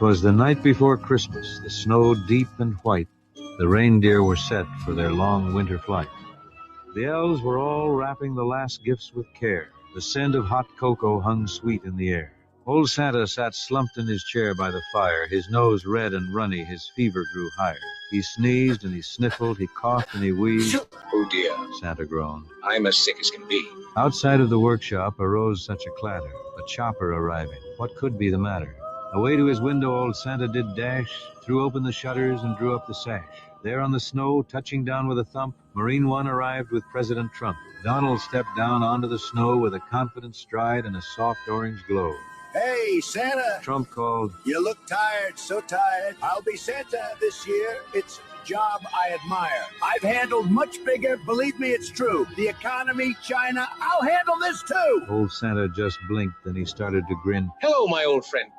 'Twas the night before Christmas, the snow deep and white. The reindeer were set for their long winter flight. The elves were all wrapping the last gifts with care. The scent of hot cocoa hung sweet in the air. Old Santa sat slumped in his chair by the fire, his nose red and runny, his fever grew higher. He sneezed and he sniffled, he coughed and he wheezed. Oh dear, Santa groaned. I'm as sick as can be. Outside of the workshop arose such a clatter, a chopper arriving. What could be the matter? Away to his window old Santa did dash, threw open the shutters and drew up the sash. There on the snow, touching down with a thump, Marine One arrived with President Trump. Donald stepped down onto the snow with a confident stride and a soft orange glow. Hey, Santa! Trump called. You look tired, so tired. I'll be Santa this year. It's a job I admire. I've handled much bigger, believe me, it's true. The economy, China, I'll handle this too! Old Santa just blinked, then he started to grin. Hello, my old friend.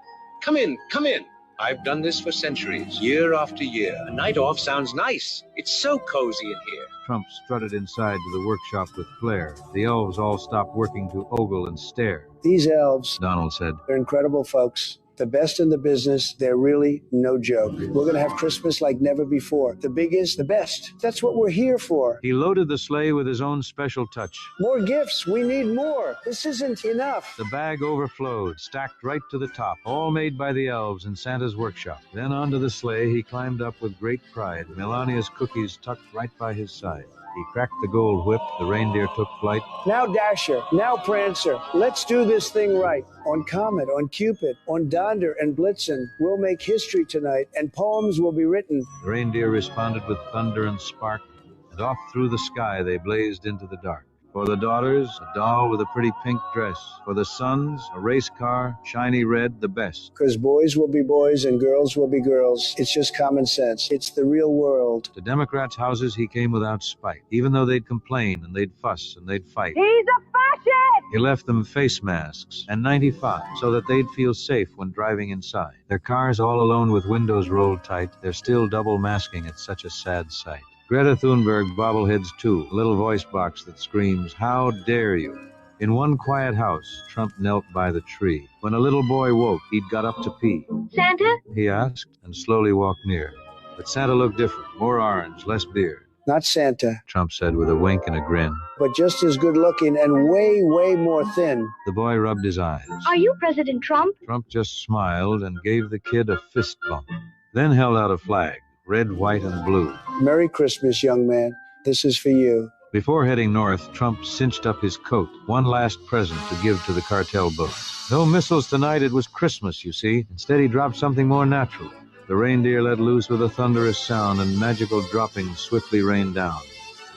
Come in, come in. I've done this for centuries, year after year. A night off sounds nice. It's so cozy in here. Trump strutted inside to the workshop with flair. The elves all stopped working to ogle and stare. These elves, Donald said, they're incredible folks. The best in the business. They're really no joke. We're going to have Christmas like never before. The biggest, the best. That's what we're here for. He loaded the sleigh with his own special touch. More gifts. We need more. This isn't enough. The bag overflowed, stacked right to the top, all made by the elves in Santa's workshop. Then onto the sleigh he climbed up with great pride, Melania's cookies tucked right by his side. He cracked the gold whip, the reindeer took flight. Now Dasher, now Prancer, let's do this thing right. On Comet, on Cupid, on Donder and Blitzen, we'll make history tonight, and poems will be written. The reindeer responded with thunder and spark, and off through the sky they blazed into the dark. For the daughters, a doll with a pretty pink dress. For the sons, a race car, shiny red, the best. Because boys will be boys and girls will be girls. It's just common sense. It's the real world. To Democrats' houses he came without spite, even though they'd complain and they'd fuss and they'd fight. He's a fascist! He left them face masks and 95 so that they'd feel safe when driving inside. Their cars all alone with windows rolled tight, they're still double masking at such a sad sight. Greta Thunberg bobbleheads too, a little voice box that screams, "How dare you?" In one quiet house, Trump knelt by the tree. When a little boy woke, he'd got up to pee. Santa? He asked, and slowly walked near. But Santa looked different, more orange, less beard. Not Santa, Trump said with a wink and a grin. but just as good looking and way, way more thin. The boy rubbed his eyes. Are you President Trump? Trump just smiled and gave the kid a fist bump, then held out a flag, red, white, and blue. Merry Christmas, young man. This is for you. Before heading north, Trump cinched up his coat, one last present to give to the cartel boat. No missiles tonight, it was Christmas, you see. Instead, he dropped something more natural. The reindeer let loose with a thunderous sound, and magical droppings swiftly rained down.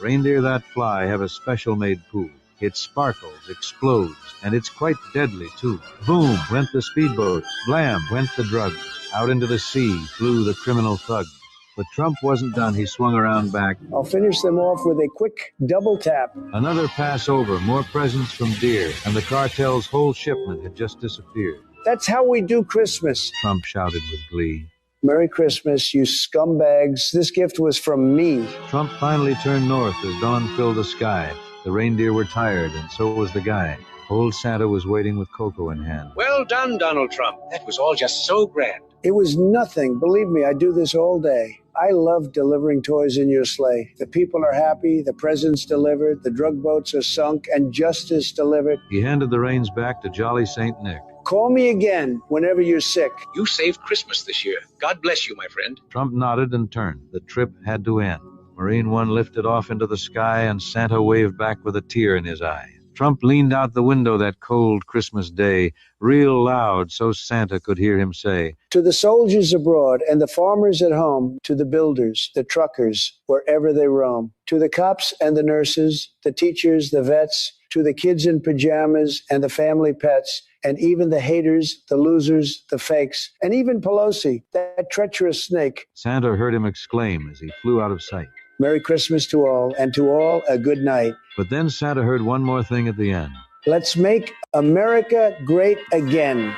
Reindeer that fly have a special-made pool. It sparkles, explodes, and it's quite deadly, too. Boom went the speedboats. Blam went the drugs. Out into the sea flew the criminal thugs. But Trump wasn't done. He swung around back. I'll finish them off with a quick double tap. Another pass over, more presents from Deer, and the cartel's whole shipment had just disappeared. That's how we do Christmas. Trump shouted with glee. Merry Christmas, you scumbags. This gift was from me. Trump finally turned north as dawn filled the sky. The reindeer were tired, and so was the guy. Old Santa was waiting with cocoa in hand. Well done, Donald Trump. That was all just so grand. It was nothing. Believe me, I do this all day. I love delivering toys in your sleigh. The people are happy, the presents delivered, the drug boats are sunk, and justice delivered. He handed the reins back to Jolly St. Nick. Call me again whenever you're sick. You saved Christmas this year. God bless you, my friend. Trump nodded and turned. The trip had to end. Marine One lifted off into the sky, and Santa waved back with a tear in his eye. Trump leaned out the window that cold Christmas day, real loud so Santa could hear him say, To the soldiers abroad and the farmers at home, to the builders, the truckers, wherever they roam, to the cops and the nurses, the teachers, the vets, to the kids in pajamas and the family pets, and even the haters, the losers, the fakes, and even Pelosi, that treacherous snake. Santa heard him exclaim as he flew out of sight. Merry Christmas to all, and to all a good night. But then Santa heard one more thing at the end. Let's make America great again.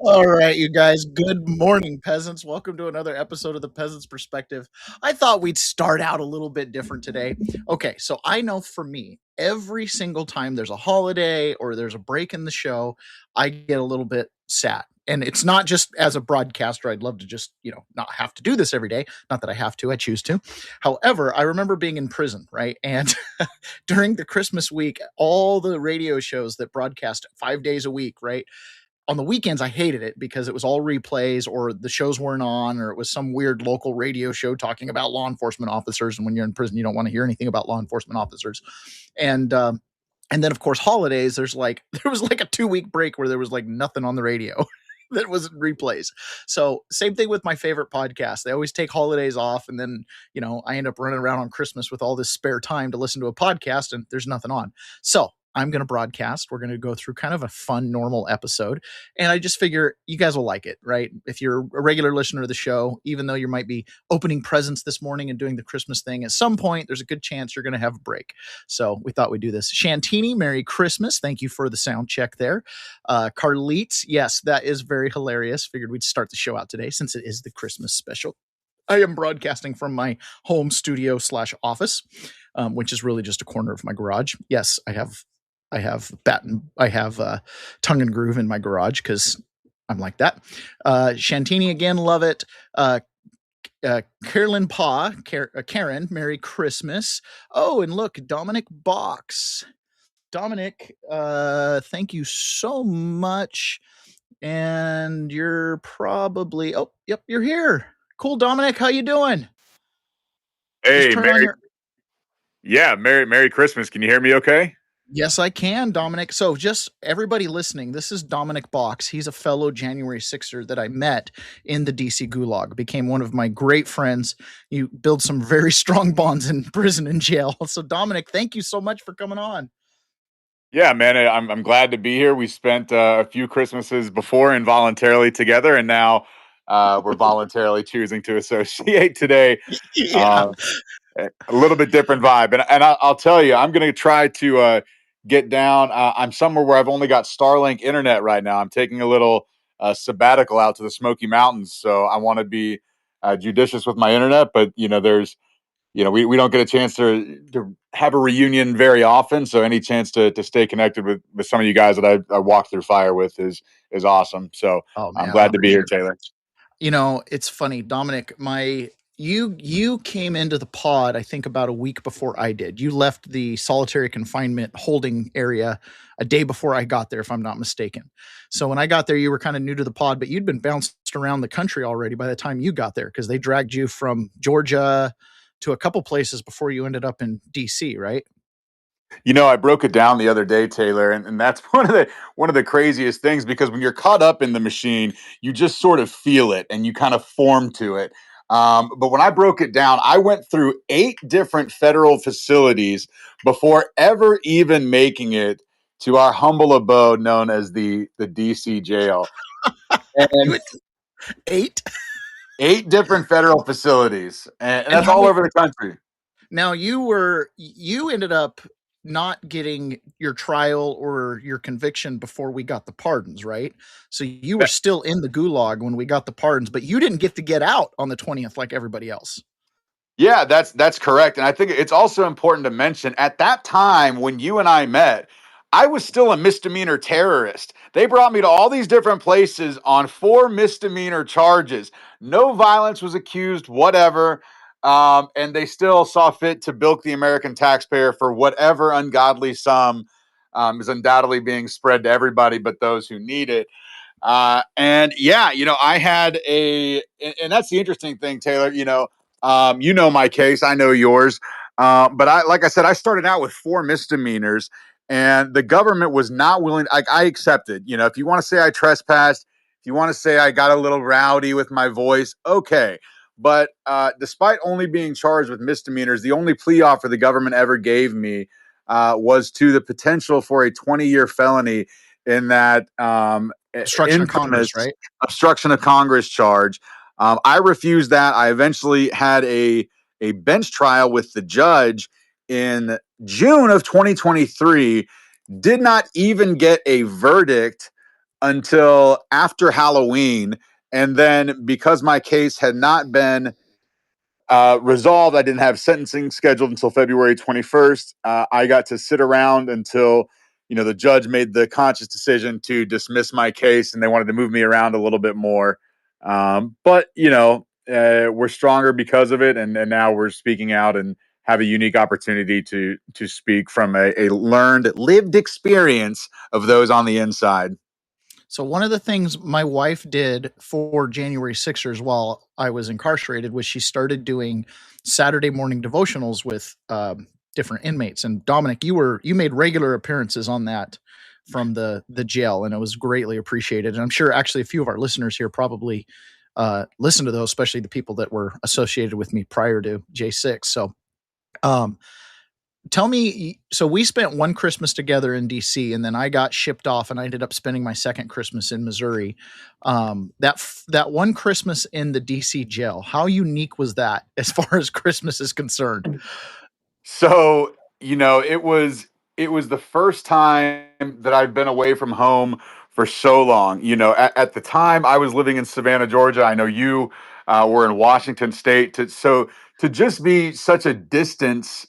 All right, you guys. Good morning, peasants. Welcome to another episode of the Peasants Perspective. I thought we'd start out a little bit different today. Okay, so I know for me, every single time there's a holiday or there's a break in the show, I get a little bit sad. And it's not just as a broadcaster. I'd love to just, not have to do this every day. Not that I have to, I choose to. However, I remember being in prison, right? And during the Christmas week, all the radio shows that broadcast 5 days a week, right? On the weekends, I hated it because it was all replays or the shows weren't on or it was some weird local radio show talking about law enforcement officers. And when you're in prison, you don't want to hear anything about law enforcement officers. And then, of course, holidays, there was like a 2-week break where there was like nothing on the radio that wasn't replays. So same thing with my favorite podcast. They always take holidays off. And then, I end up running around on Christmas with all this spare time to listen to a podcast and there's nothing on. So I'm going to broadcast. We're going to go through kind of a fun, normal episode. And I just figure you guys will like it, right? If you're a regular listener to the show, even though you might be opening presents this morning and doing the Christmas thing, at some point, there's a good chance you're going to have a break. So we thought we'd do this. Shantini, Merry Christmas. Thank you for the sound check there. Carlites, yes, that is very hilarious. Figured we'd start the show out today since it is the Christmas special. I am broadcasting from my home studio / office, which is really just a corner of my garage. Yes, I have tongue and groove in my garage because I'm like that. Shantini again, love it. Karen, Merry Christmas. Oh, and look, Dominic Box. Dominic, thank you so much. And you're probably, yep, you're here. Cool, Dominic, how you doing? Hey, Merry Christmas. Can you hear me okay? Yes, I can, Dominic. So just everybody listening, this is Dominic Box. He's a fellow January 6er that I met in the DC Gulag, became one of my great friends. You build some very strong bonds in prison and jail. So Dominic, thank you so much for coming on. Yeah, man, I'm glad to be here. We spent a few Christmases before involuntarily together, and now we're voluntarily choosing to associate today. Yeah. A little bit different vibe. And I'll tell you, I'm going to try to get down. I'm somewhere where I've only got Starlink internet right now. I'm taking a little sabbatical out to the Smoky Mountains. So I want to be judicious with my internet. But, we don't get a chance to have a reunion very often. So any chance to stay connected with some of you guys that I walk through fire with is awesome. So I'm glad to be here, Taylor. It's funny, Dominic, you came into the pod, I think about a week before I did. You left the solitary confinement holding area a day before I got there, if I'm not mistaken. So when I got there, you were kind of new to the pod, but you'd been bounced around the country already by the time you got there, because they dragged you from Georgia to a couple places before you ended up in DC, right? I broke it down the other day, Taylor, and that's one of the craziest things, because when you're caught up in the machine, you just sort of feel it and you kind of form to it. But when I broke it down, I went through 8 different federal facilities before ever even making it to our humble abode known as the DC jail. And 8? 8 different federal facilities, and that's all over the country. Now you ended up not getting your trial or your conviction before we got the pardons, right? So you were still in the gulag when we got the pardons, but you didn't get to get out on the 20th like everybody else. Yeah, that's correct. And I think it's also important to mention, at that time when you and I met, I was still a misdemeanor terrorist. They brought me to all these different places on 4 misdemeanor charges. No violence was accused, whatever. And they still saw fit to bilk the American taxpayer for whatever ungodly sum is undoubtedly being spread to everybody but those who need it. And yeah, I had and that's the interesting thing, Taylor. My case, I know yours. But like I said, I started out with 4 misdemeanors, and the government was not willing. I accepted. If you want to say I trespassed, if you want to say I got a little rowdy with my voice, okay. But despite only being charged with misdemeanors, the only plea offer the government ever gave me was to the potential for a 20-year felony in that obstruction of Congress, right? Obstruction of Congress charge. I refused that. I eventually had a bench trial with the judge in June of 2023. Did not even get a verdict until after Halloween. And then because my case had not been resolved, I didn't have sentencing scheduled until February 21st. I got to sit around until, the judge made the conscious decision to dismiss my case, and they wanted to move me around a little bit more. But we're stronger because of it. And now we're speaking out and have a unique opportunity to speak from a learned, lived experience of those on the inside. So one of the things my wife did for January 6ers while I was incarcerated was she started doing Saturday morning devotionals with different inmates. And Dominic, you made regular appearances on that from the jail, and it was greatly appreciated. And I'm sure actually a few of our listeners here probably listened to those, especially the people that were associated with me prior to J6. So tell me, so we spent one Christmas together in DC, and then I got shipped off and I ended up spending my second Christmas in Missouri. That one Christmas in the DC jail, how unique was that as far as Christmas is concerned? So, it was the first time that I've been away from home for so long. At the time I was living in Savannah, Georgia. I know you were in Washington State. To just be such a distance,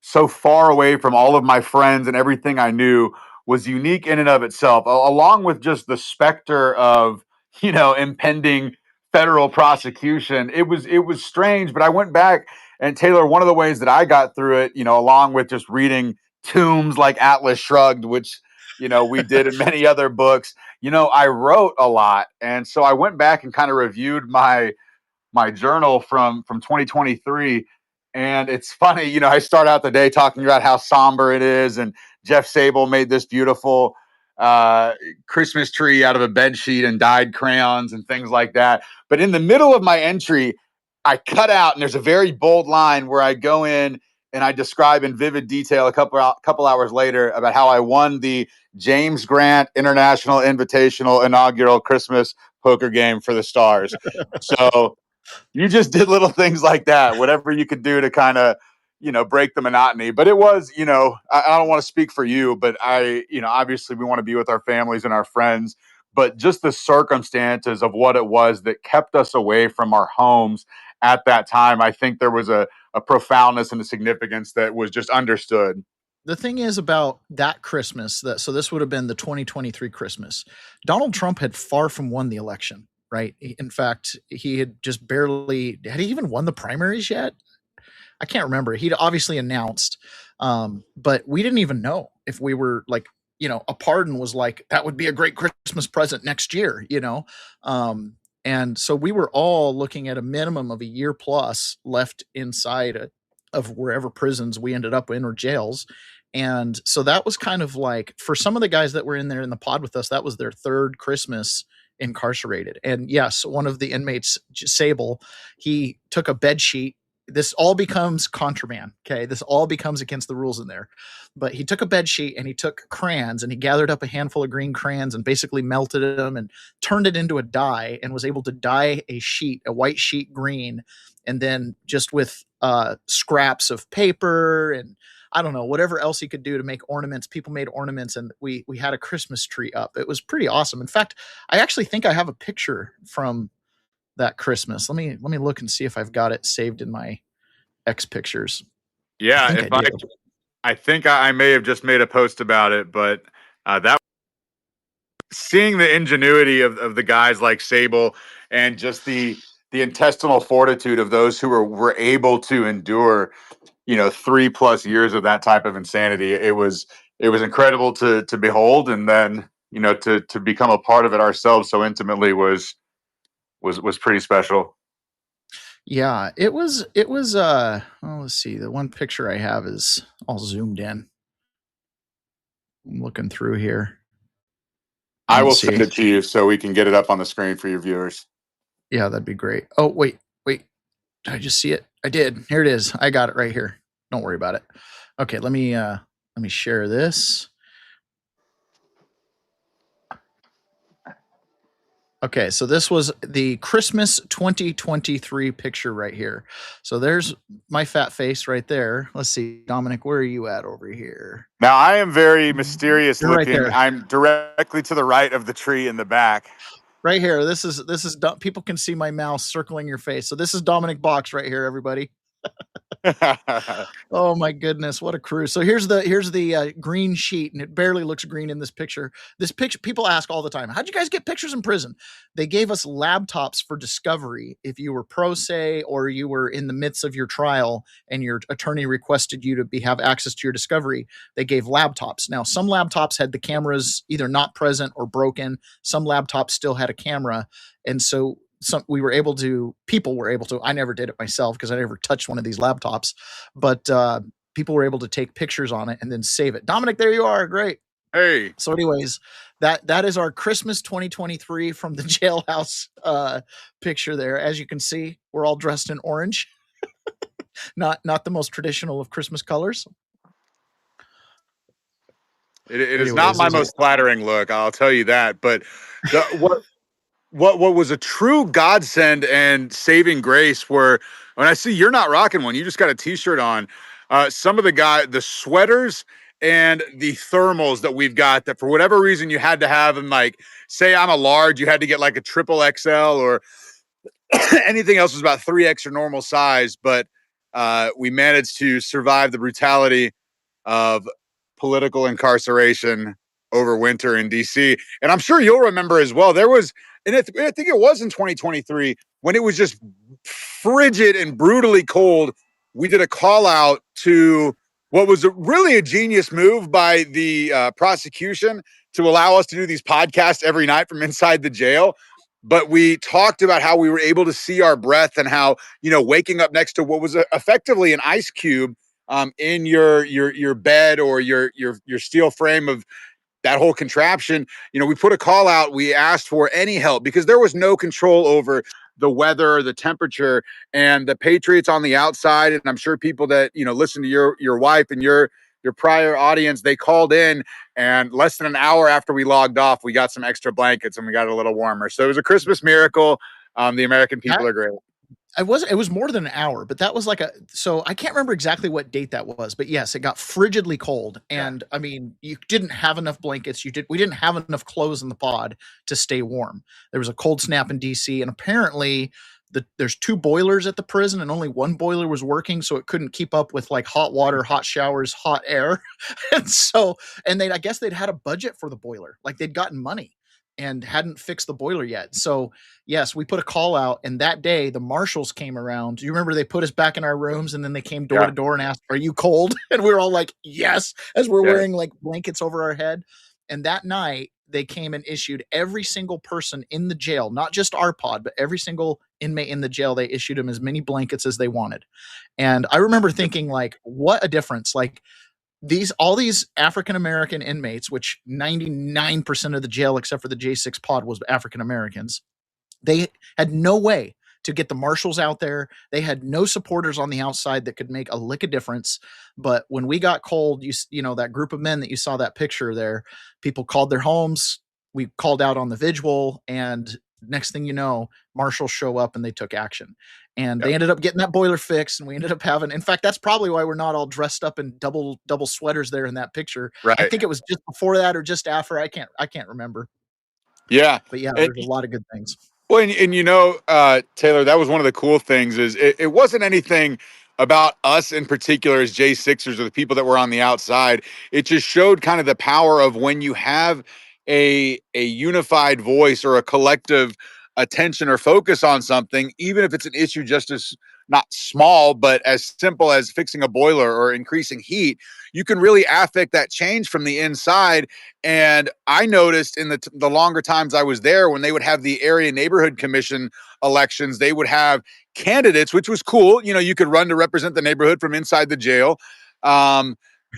so far away from all of my friends and everything I knew, was unique in and of itself, along with just the specter of, impending federal prosecution. It was strange, but I went back, and Taylor, one of the ways that I got through it, along with just reading tombs like Atlas Shrugged, which, we did in many other books, I wrote a lot. And so I went back and kind of reviewed my journal from 2023. And it's funny, I start out the day talking about how somber it is. And Jeff Sable made this beautiful Christmas tree out of a bed sheet and dyed crayons and things like that. But in the middle of my entry, I cut out, and there's a very bold line where I go in and I describe in vivid detail a couple hours later about how I won the James Grant International Invitational Inaugural Christmas Poker Game for the Stars. So you just did little things like that, whatever you could do to kind of, break the monotony. But it was, I don't want to speak for you, but obviously we want to be with our families and our friends, but just the circumstances of what it was that kept us away from our homes at that time, I think there was a profoundness and a significance that was just understood. The thing is about that Christmas, so this would have been the 2023 Christmas, Donald Trump had far from won the election. Right. In fact, he had just barely, had he even won the primaries yet? I can't remember. He'd obviously announced, but we didn't even know if we were like, a pardon was like, that would be a great Christmas present next year, and so we were all looking at a minimum of a year plus left inside of wherever prisons we ended up in or jails. And so that was kind of like, for some of the guys that were in there in the pod with us, that was their third Christmas incarcerated. And yes, one of the inmates, Sable, he took a bed sheet. This all becomes contraband. Okay. This all becomes against the rules in there. But he took a bed sheet and he took crayons and he gathered up a handful of green crayons and basically melted them and turned it into a dye and was able to dye a white sheet green. And then just with scraps of paper and I don't know, whatever else he could do to make ornaments. People made ornaments, and we had a Christmas tree up. It was pretty awesome. In fact, I actually think I have a picture from that Christmas. Let me look and see if I've got it saved in my X pictures. Yeah, I think I may have just made a post about it, but that seeing the ingenuity of the guys like Sable and just the intestinal fortitude of those who were able to endure 3+ years of that type of insanity. It was incredible to behold, and then to become a part of it ourselves so intimately was pretty special. Yeah, it was well, let's see. The one picture I have is all zoomed in. I'm looking through here. I will send it to you so we can get it up on the screen for your viewers. Yeah, that'd be great. Oh, wait. Did I just see it? I did. Here it is. I got it right here. Don't worry about it. Okay, let me share this. Okay, so this was the Christmas 2023 picture right here. So there's my fat face right there. Let's see, Dominic, where are you at over here? Now I am very mysterious You're right looking. there. I'm directly to the right of the tree in the back. Right here. This is people can see my mouse circling your face. So this is Dominic Box right here, everybody. Oh my goodness, what a crew. So here's the green sheet, and it barely looks green in this picture. This picture, people ask all the time, how'd you guys get pictures in prison? They gave us laptops for discovery. If you were pro se or you were in the midst of your trial and your attorney requested you to have access to your discovery, they gave laptops. Now, some laptops had the cameras either not present or broken. Some laptops still had a camera. And so people were able to, I never did it myself because I never touched one of these laptops, but people were able to take pictures on it and then save it. Dominic, there you are. Great. Hey. So anyways, that is our Christmas 2023 from the jailhouse picture there. As you can see, we're all dressed in orange. not the most traditional of Christmas colors. It is not my most flattering look, I'll tell you that. But what was a true godsend and saving grace were, when I see you're not rocking one, you just got a t-shirt on, some of the sweaters and the thermals that we've got that for whatever reason you had to have them, like say I'm a large, you had to get like a triple XL or anything else was about 3X or normal size. But we managed to survive the brutality of political incarceration over winter in DC. And I'm sure you'll remember as well, there was, and I think it was in 2023 when it was just frigid and brutally cold. We did a call out to what was really a genius move by the prosecution to allow us to do these podcasts every night from inside the jail. But we talked about how we were able to see our breath and how, waking up next to what was effectively an ice cube in your bed or your steel frame of that whole contraption. We put a call out. We asked for any help because there was no control over the weather, the temperature, and the Patriots on the outside. And I'm sure people that, listen to your wife and your prior audience, they called in, and less than an hour after we logged off, we got some extra blankets and we got a little warmer. So it was a Christmas miracle. The American people are great. It was more than an hour, but that was so I can't remember exactly what date that was, but yes, it got frigidly cold. And I mean, you didn't have enough blankets. We didn't have enough clothes in the pod to stay warm. There was a cold snap in DC, and apparently there's 2 boilers at the prison and only one boiler was working. So it couldn't keep up with like hot water, hot showers, hot air. And I guess they'd had a budget for the boiler. Like they'd gotten money and hadn't fixed the boiler yet. So yes, we put a call out, and that day the marshals came around. Do you remember they put us back in our rooms and then they came door to door and asked, are you cold? And we were all like, yes, as we're wearing like blankets over our head. And that night they came and issued every single person in the jail, not just our pod, but every single inmate in the jail. They issued them as many blankets as they wanted. And I remember thinking like, what a difference. Like, all these African-American inmates, which 99% of the jail, except for the J6 pod, was African-Americans. They had no way to get the marshals out there. They had no supporters on the outside that could make a lick of difference. But when we got cold, you know, that group of men that you saw that picture there, people called their homes. We called out on the vigil, and next thing you know, marshals show up and they took action. And they ended up getting that boiler fixed, and we ended up having, in fact, that's probably why we're not all dressed up in double sweaters there in that picture. Right. I think it was just before that or just after. I can't remember. Yeah. But yeah, there's a lot of good things. Well, and you know, Taylor, that was one of the cool things is it wasn't anything about us in particular as J6ers or the people that were on the outside. It just showed kind of the power of when you have a unified voice or a collective attention or focus on something, even if it's an issue just as not small, but as simple as fixing a boiler or increasing heat, you can really affect that change from the inside. And I noticed in the longer times I was there, when they would have the area neighborhood commission elections, they would have candidates, which was cool. You know, you could run to represent the neighborhood from inside the jail.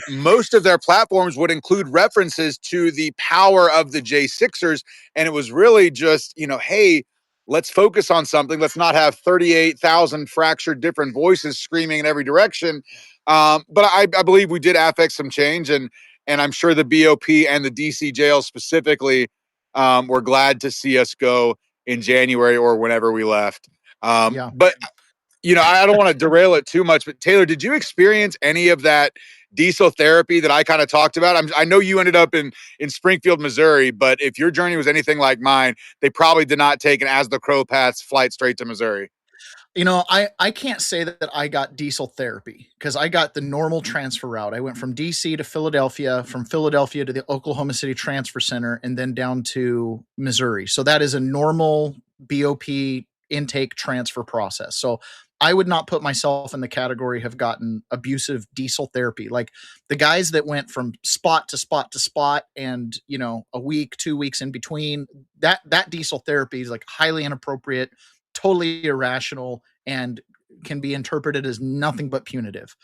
Most of their platforms would include references to the power of the J6ers. And it was really just, you know, hey, let's focus on something. Let's not have 38,000 fractured different voices screaming in every direction. But I believe we did affect some change, and I'm sure the BOP and the DC jail specifically were glad to see us go in January or whenever we left. Yeah. But I don't want to derail it too much, but Taylor, did you experience any of that diesel therapy that I kind of talked about? I know you ended up in Springfield, Missouri, but if your journey was anything like mine, they probably did not take an as the crow passed flight straight to Missouri. I can't say that I got diesel therapy because I got the normal transfer route. I went from DC to Philadelphia, from Philadelphia to the Oklahoma City Transfer Center, and then down to Missouri. So that is a normal BOP intake transfer process. So I would not put myself in the category of gotten abusive diesel therapy. Like the guys that went from spot to spot to spot and, a week, 2 weeks in between, that diesel therapy is like highly inappropriate, totally irrational, and can be interpreted as nothing but punitive.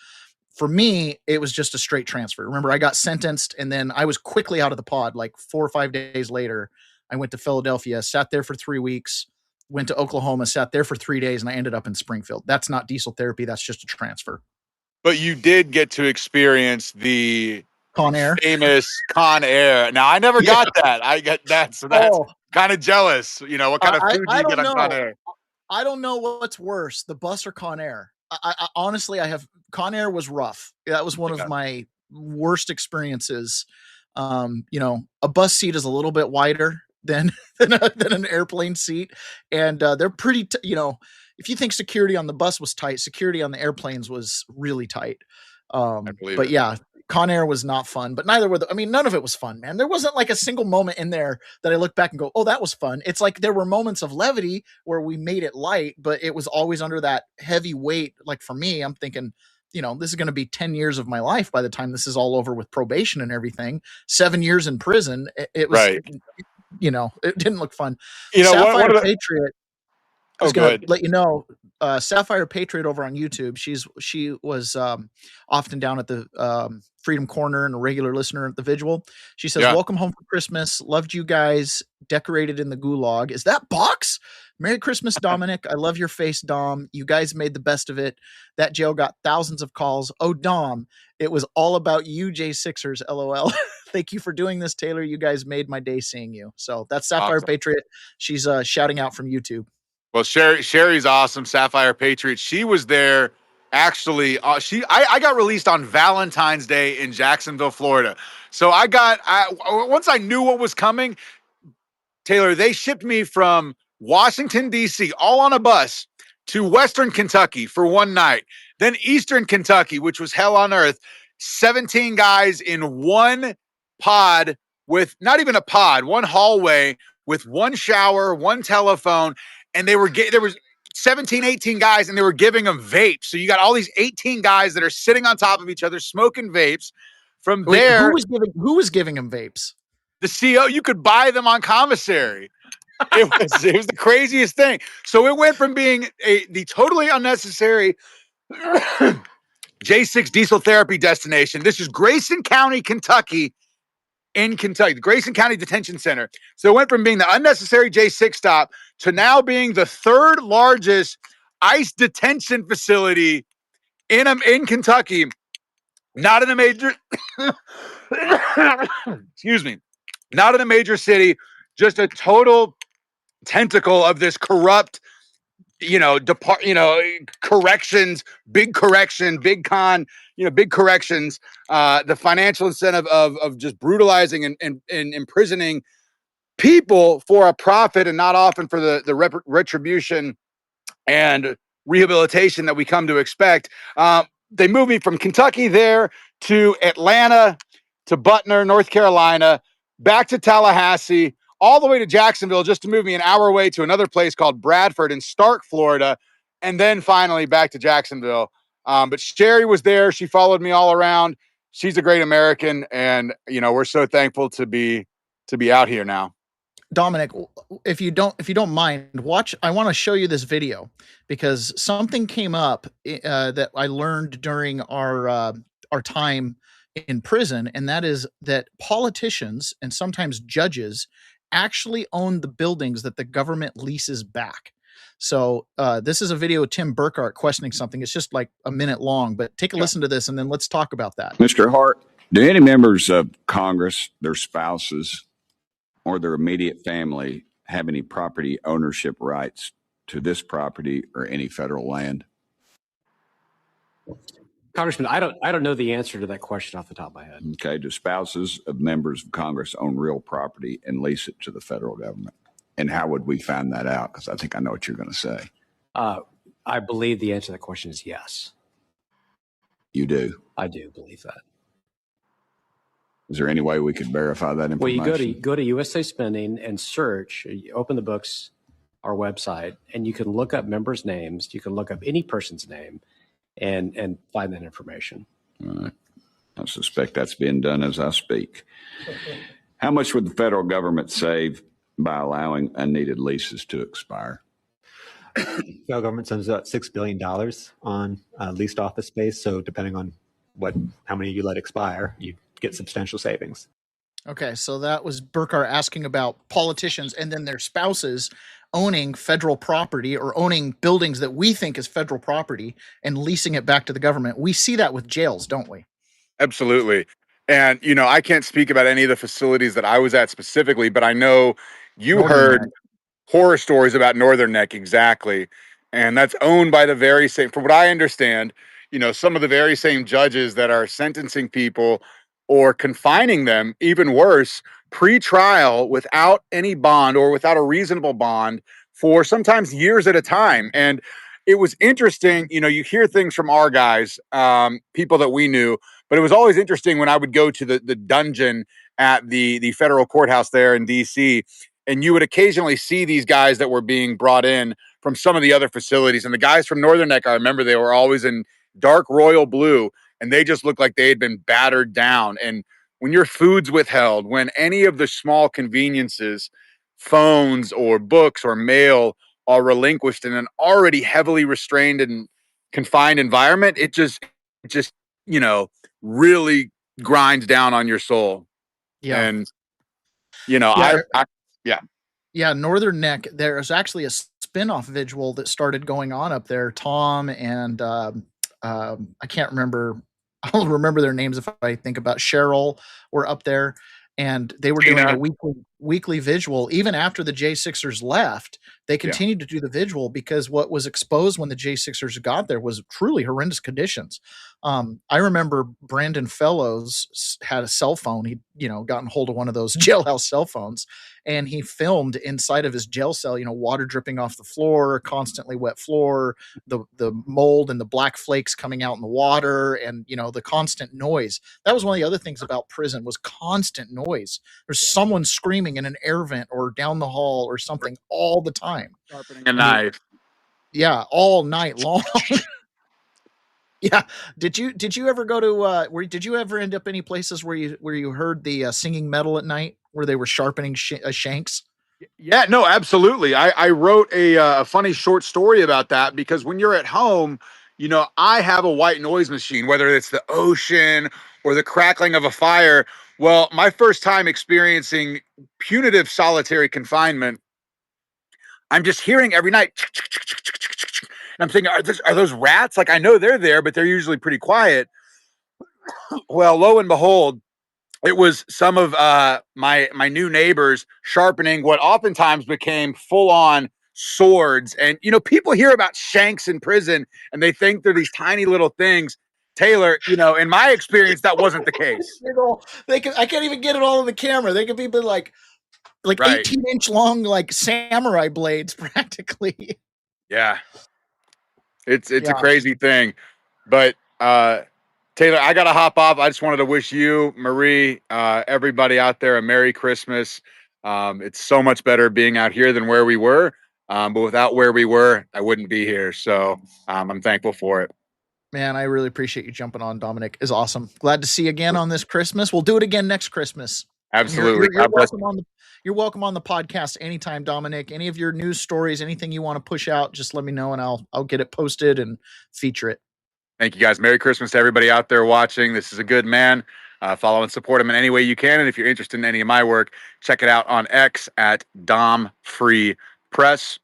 For me, it was just a straight transfer. Remember, I got sentenced and then I was quickly out of the pod. Like 4 or 5 days later, I went to Philadelphia, sat there for 3 weeks, went to Oklahoma, sat there for 3 days, and I ended up in Springfield. That's not diesel therapy. That's just a transfer. But you did get to experience the Con Air. Famous Con Air. Now, I never got that. I get that. So that's kind of jealous. What kind of food do you get on Con Air? I don't know what's worse, the bus or Con Air. I honestly, Con Air was rough. That was one of my worst experiences. A bus seat is a little bit wider than an airplane seat, and they're pretty. If you think security on the bus was tight, security on the airplanes was really tight. But yeah, Con Air was not fun, but neither were none of it was fun, man. There wasn't like a single moment in there that I look back and go, oh, that was fun. It's like there were moments of levity where we made it light, but it was always under that heavy weight. Like for me, I'm thinking, this is going to be 10 years of my life by the time this is all over with probation and everything. 7 years in prison. It was, right. It didn't look fun. Sapphire Patriot. I was going to let you know, Sapphire Patriot over on YouTube. She was often down at the Freedom Corner and a regular listener at the Vigil. She says, "Welcome home for Christmas. Loved you guys. Decorated in the Gulag. Is that box? Merry Christmas, Dominic. I love your face, Dom. You guys made the best of it. That jail got thousands of calls. Oh, Dom, it was all about you, J6ers. LOL. Thank you for doing this, Taylor. You guys made my day seeing you." So that's Sapphire Patriot. She's shouting out from YouTube. Well, Sherry's awesome. Sapphire Patriot. She was there. Actually, I got released on Valentine's Day in Jacksonville, Florida. So once I knew what was coming, Taylor, they shipped me from Washington, D.C., all on a bus to Western Kentucky for one night. Then Eastern Kentucky, which was hell on earth. 17 guys in one pod with not even a pod, one hallway with one shower, one telephone. And there was 17, 18 guys, and they were giving them vapes. So you got all these 18 guys that are sitting on top of each other, smoking vapes. From there, who was giving them vapes? The CO. You could buy them on commissary. It was the craziest thing. So it went from being the totally unnecessary J6 diesel therapy destination. This is Grayson County, Kentucky. In Kentucky, the Grayson County Detention Center. So it went from being the unnecessary J6 stop to now being the third largest ICE detention facility in Kentucky. Not in a major, excuse me, not in a major city. Just a total tentacle of this corrupt, corrections, big correction, big con. Big corrections, the financial incentive of just brutalizing and imprisoning people for a profit and not often for the retribution and rehabilitation that we come to expect. They moved me from Kentucky there to Atlanta, to Butner, North Carolina, back to Tallahassee, all the way to Jacksonville, just to move me an hour away to another place called Bradford in Stark, Florida, and then finally back to Jacksonville. But Sherry was there. She followed me all around. She's a great American. And, we're so thankful to be out here now. Dominic, if you don't mind, watch. I want to show you this video because something came up that I learned during our time in prison. And that is that politicians and sometimes judges actually own the buildings that the government leases back. So this is a video of Tim Burkhart questioning something. It's just like a minute long, but take a listen to this and then let's talk about that. Mr. Hart, do any members of Congress, their spouses, or their immediate family have any property ownership rights to this property or any federal land? Congressman, I don't know the answer to that question off the top of my head. Okay. Do spouses of members of Congress own real property and lease it to the federal government? And how would we find that out? Because I think I know what you're going to say. I believe the answer to that question is yes. You do? I do believe that. Is there any way we could verify that information? Well, you go to USA Spending and search, you open the books, our website, and you can look up members' names. You can look up any person's name and find that information. All right. I suspect that's being done as I speak. How much would the federal government save by allowing unneeded leases to expire? The federal government spends about $6 billion on leased office space. So depending on how many you let expire, you get substantial savings. Okay, so that was Burkar asking about politicians and then their spouses owning federal property or owning buildings that we think is federal property and leasing it back to the government. We see that with jails, don't we? Absolutely. And, I can't speak about any of the facilities that I was at specifically, but I know you heard horror stories about Northern Neck. Exactly. And that's owned by the very same, from what I understand, some of the very same judges that are sentencing people or confining them, even worse, pre-trial without any bond or without a reasonable bond for sometimes years at a time. And it was interesting, you hear things from our guys, people that we knew, but it was always interesting when I would go to the dungeon at the federal courthouse there in DC, and you would occasionally see these guys that were being brought in from some of the other facilities. And the guys from Northern Neck, I remember they were always in dark royal blue, and they just looked like they had been battered down. And when your food's withheld, when any of the small conveniences, phones or books or mail are relinquished in an already heavily restrained and confined environment, it just really grinds down on your soul. Yeah. And, Yeah, Northern Neck, there's actually a spin-off vigil that started going on up there. Tom and I can't remember. I'll remember their names if I think about Cheryl were up there, and they were doing a weekly vigil. Even after the J6ers left, they continued to do the vigil because what was exposed when the J6ers got there was truly horrendous conditions. I remember Brandon Fellows had a cell phone. He'd, gotten hold of one of those jailhouse cell phones, and he filmed inside of his jail cell, water dripping off the floor, constantly wet floor, the mold and the black flakes coming out in the water, and, the constant noise. That was one of the other things about prison was constant noise. There's someone screaming in an air vent or down the hall or something all the time. Sharpening a knife. Yeah, all night long. Yeah. Did you ever go to did you ever end up any places where you heard the singing metal at night where they were sharpening shanks? Yeah, no, absolutely. I wrote a funny short story about that because when you're at home, I have a white noise machine, whether it's the ocean or the crackling of a fire. Well, my first time experiencing punitive solitary confinement, I'm just hearing every night. And I'm thinking, are those rats? Like, I know they're there, but they're usually pretty quiet. Well, lo and behold, it was some of my new neighbors sharpening what oftentimes became full-on swords. And, people hear about shanks in prison, and they think they're these tiny little things. Taylor, in my experience, that wasn't the case. I can't even get it all on the camera. They could be like 18-inch long, like samurai blades, practically. Yeah. It's a crazy thing, but Taylor, I got to hop off. I just wanted to wish you, Marie, everybody out there a Merry Christmas. It's so much better being out here than where we were, but without where we were, I wouldn't be here. So I'm thankful for it. Man, I really appreciate you jumping on. Dominic is awesome. Glad to see you again on this Christmas. We'll do it again next Christmas. Absolutely. You're welcome on the podcast anytime, Dominic. Any of your news stories, anything you want to push out, just let me know and I'll get it posted and feature it. Thank you, guys. Merry Christmas to everybody out there watching. This is a good man. Follow and support him in any way you can. And if you're interested in any of my work, check it out on X at Dom Free Press.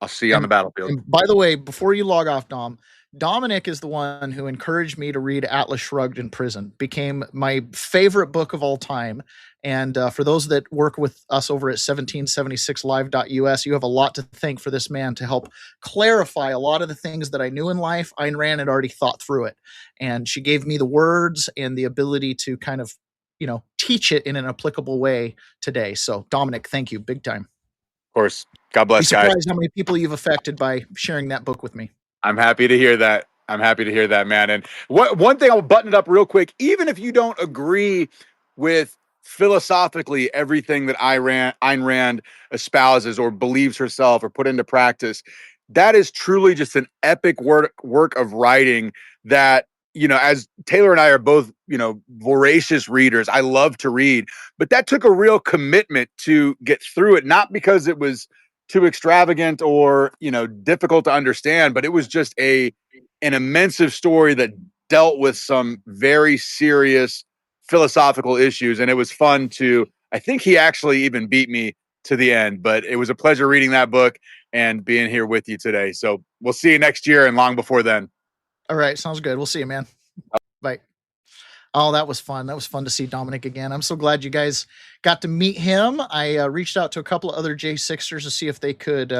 I'll see you on the battlefield. And by the way, before you log off, Dom, Dominic is the one who encouraged me to read Atlas Shrugged in prison. Became my favorite book of all time. And for those that work with us over at 1776live.us, you have a lot to thank for this man to help clarify a lot of the things that I knew in life. Ayn Rand had already thought through it. And she gave me the words and the ability to kind of, teach it in an applicable way today. So Dominic, thank you big time. Of course. God bless, Be surprised guys. how many people you've affected by sharing that book with me. I'm happy to hear that. Man. And one thing I'll button it up real quick. Even if you don't agree with philosophically everything that Ayn Rand espouses or believes herself or put into practice, that is truly just an epic work of writing that, as Taylor and I are both, voracious readers, I love to read, but that took a real commitment to get through it, not because it was too extravagant or, difficult to understand, but it was just an immense story that dealt with some very serious philosophical issues. And it was fun I think he actually even beat me to the end, but it was a pleasure reading that book and being here with you today. So we'll see you next year and long before then. All right. Sounds good. We'll see you, man. Bye. Oh, that was fun. That was fun to see Dominic again. I'm so glad you guys got to meet him. I reached out to a couple of other J6ers to see if they could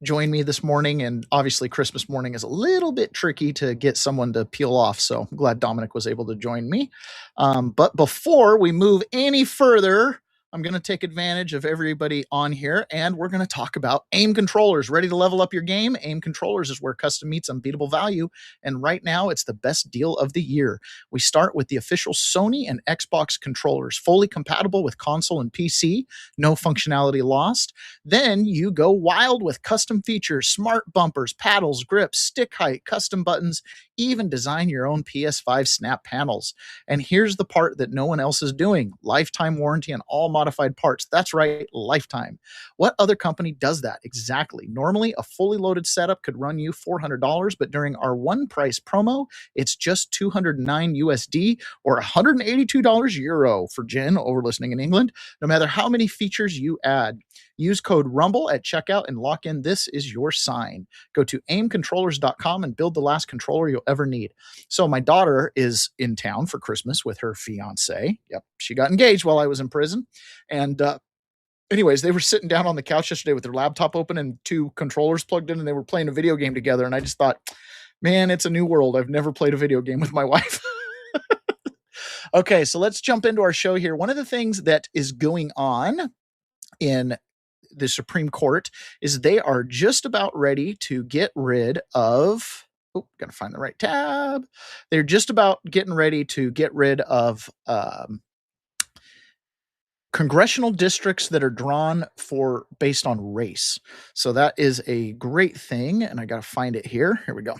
join me this morning. And obviously Christmas morning is a little bit tricky to get someone to peel off. So I'm glad Dominic was able to join me. But before we move any further, I'm going to take advantage of everybody on here, and we're going to talk about AIM controllers. Ready to level up your game? AIM controllers is where custom meets unbeatable value, and right now it's the best deal of the year. We start with the official Sony and Xbox controllers, fully compatible with console and PC, no functionality lost. Then you go wild with custom features, smart bumpers, paddles, grips, stick height, custom buttons, even design your own PS5 snap panels. And here's the part that no one else is doing: lifetime warranty on all modified parts. That's right, lifetime. What other company does that? Exactly. Normally, a fully loaded setup could run you $400, but during our one price promo, it's just $209 USD or $182 Euro for Jen over listening in England, no matter how many features you add. Use code RUMBLE at checkout and lock in. This is your sign. Go to aimcontrollers.com and build the last controller you'll ever need. So my daughter is in town for Christmas with her fiance. Yep, she got engaged while I was in prison. And anyways, they were sitting down on the couch yesterday with their laptop open and two controllers plugged in, and they were playing a video game together. And I just thought, man, it's a new world. I've never played a video game with my wife. Okay, so let's jump into our show here. One of the things that is going on in the Supreme Court is they are just about ready to get rid of, gotta find the right tab. They're just about getting ready to get rid of congressional districts that are drawn based on race. So that is a great thing. And I got to find it here. Here we go.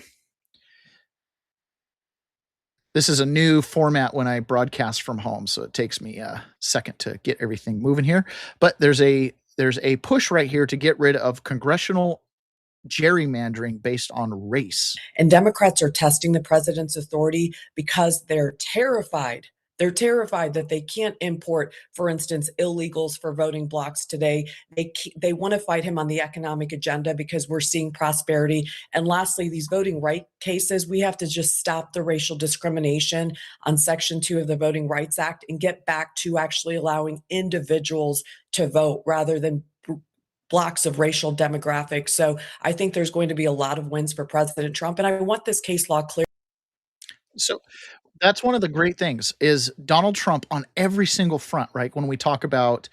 This is a new format when I broadcast from home, so it takes me a second to get everything moving here. But there's a push right here to get rid of congressional gerrymandering based on race. And Democrats are testing the president's authority because they're terrified. They're terrified that they can't import, for instance, illegals for voting blocks today. They want to fight him on the economic agenda because we're seeing prosperity. And lastly, these voting right cases, we have to just stop the racial discrimination on Section 2 of the Voting Rights Act and get back to actually allowing individuals to vote rather than blocks of racial demographics. So I think there's going to be a lot of wins for President Trump. And I want this case law clear. So that's one of the great things is Donald Trump on every single front, right? When we talk about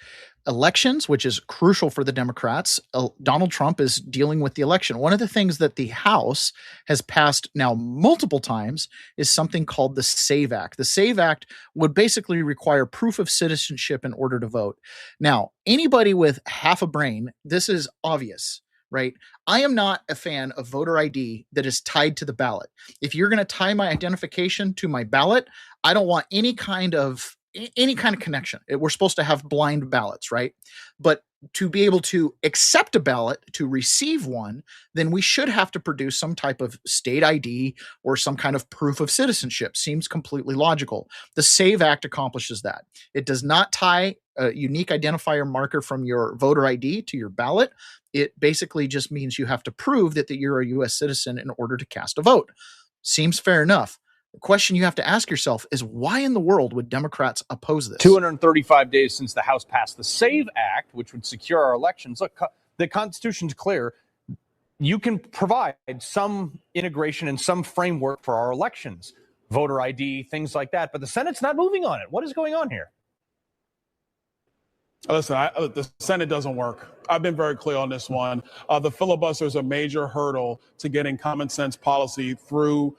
elections, which is crucial for the Democrats, Donald Trump is dealing with the election. One of the things that the House has passed now multiple times is something called the SAVE Act. The SAVE Act would basically require proof of citizenship in order to vote. Now, anybody with half a brain, this is obvious, right? I am not a fan of voter ID that is tied to the ballot. If you're going to tie my identification to my ballot, I don't want any kind of connection. We're supposed to have blind ballots, right? But to be able to accept a ballot, to receive one, then we should have to produce some type of state ID or some kind of proof of citizenship. Seems completely logical. The SAVE Act accomplishes that. It does not tie a unique identifier marker from your voter ID to your ballot. It basically just means you have to prove that you're a U.S. citizen in order to cast a vote. Seems fair enough. The question you have to ask yourself is, why in the world would Democrats oppose this? 235 days since the House passed the SAVE Act, which would secure our elections. Look, the Constitution's clear. You can provide some integration and some framework for our elections, voter ID, things like that. But the Senate's not moving on it. What is going on here? Listen, the Senate doesn't work. I've been very clear on this one. The filibuster is a major hurdle to getting common sense policy through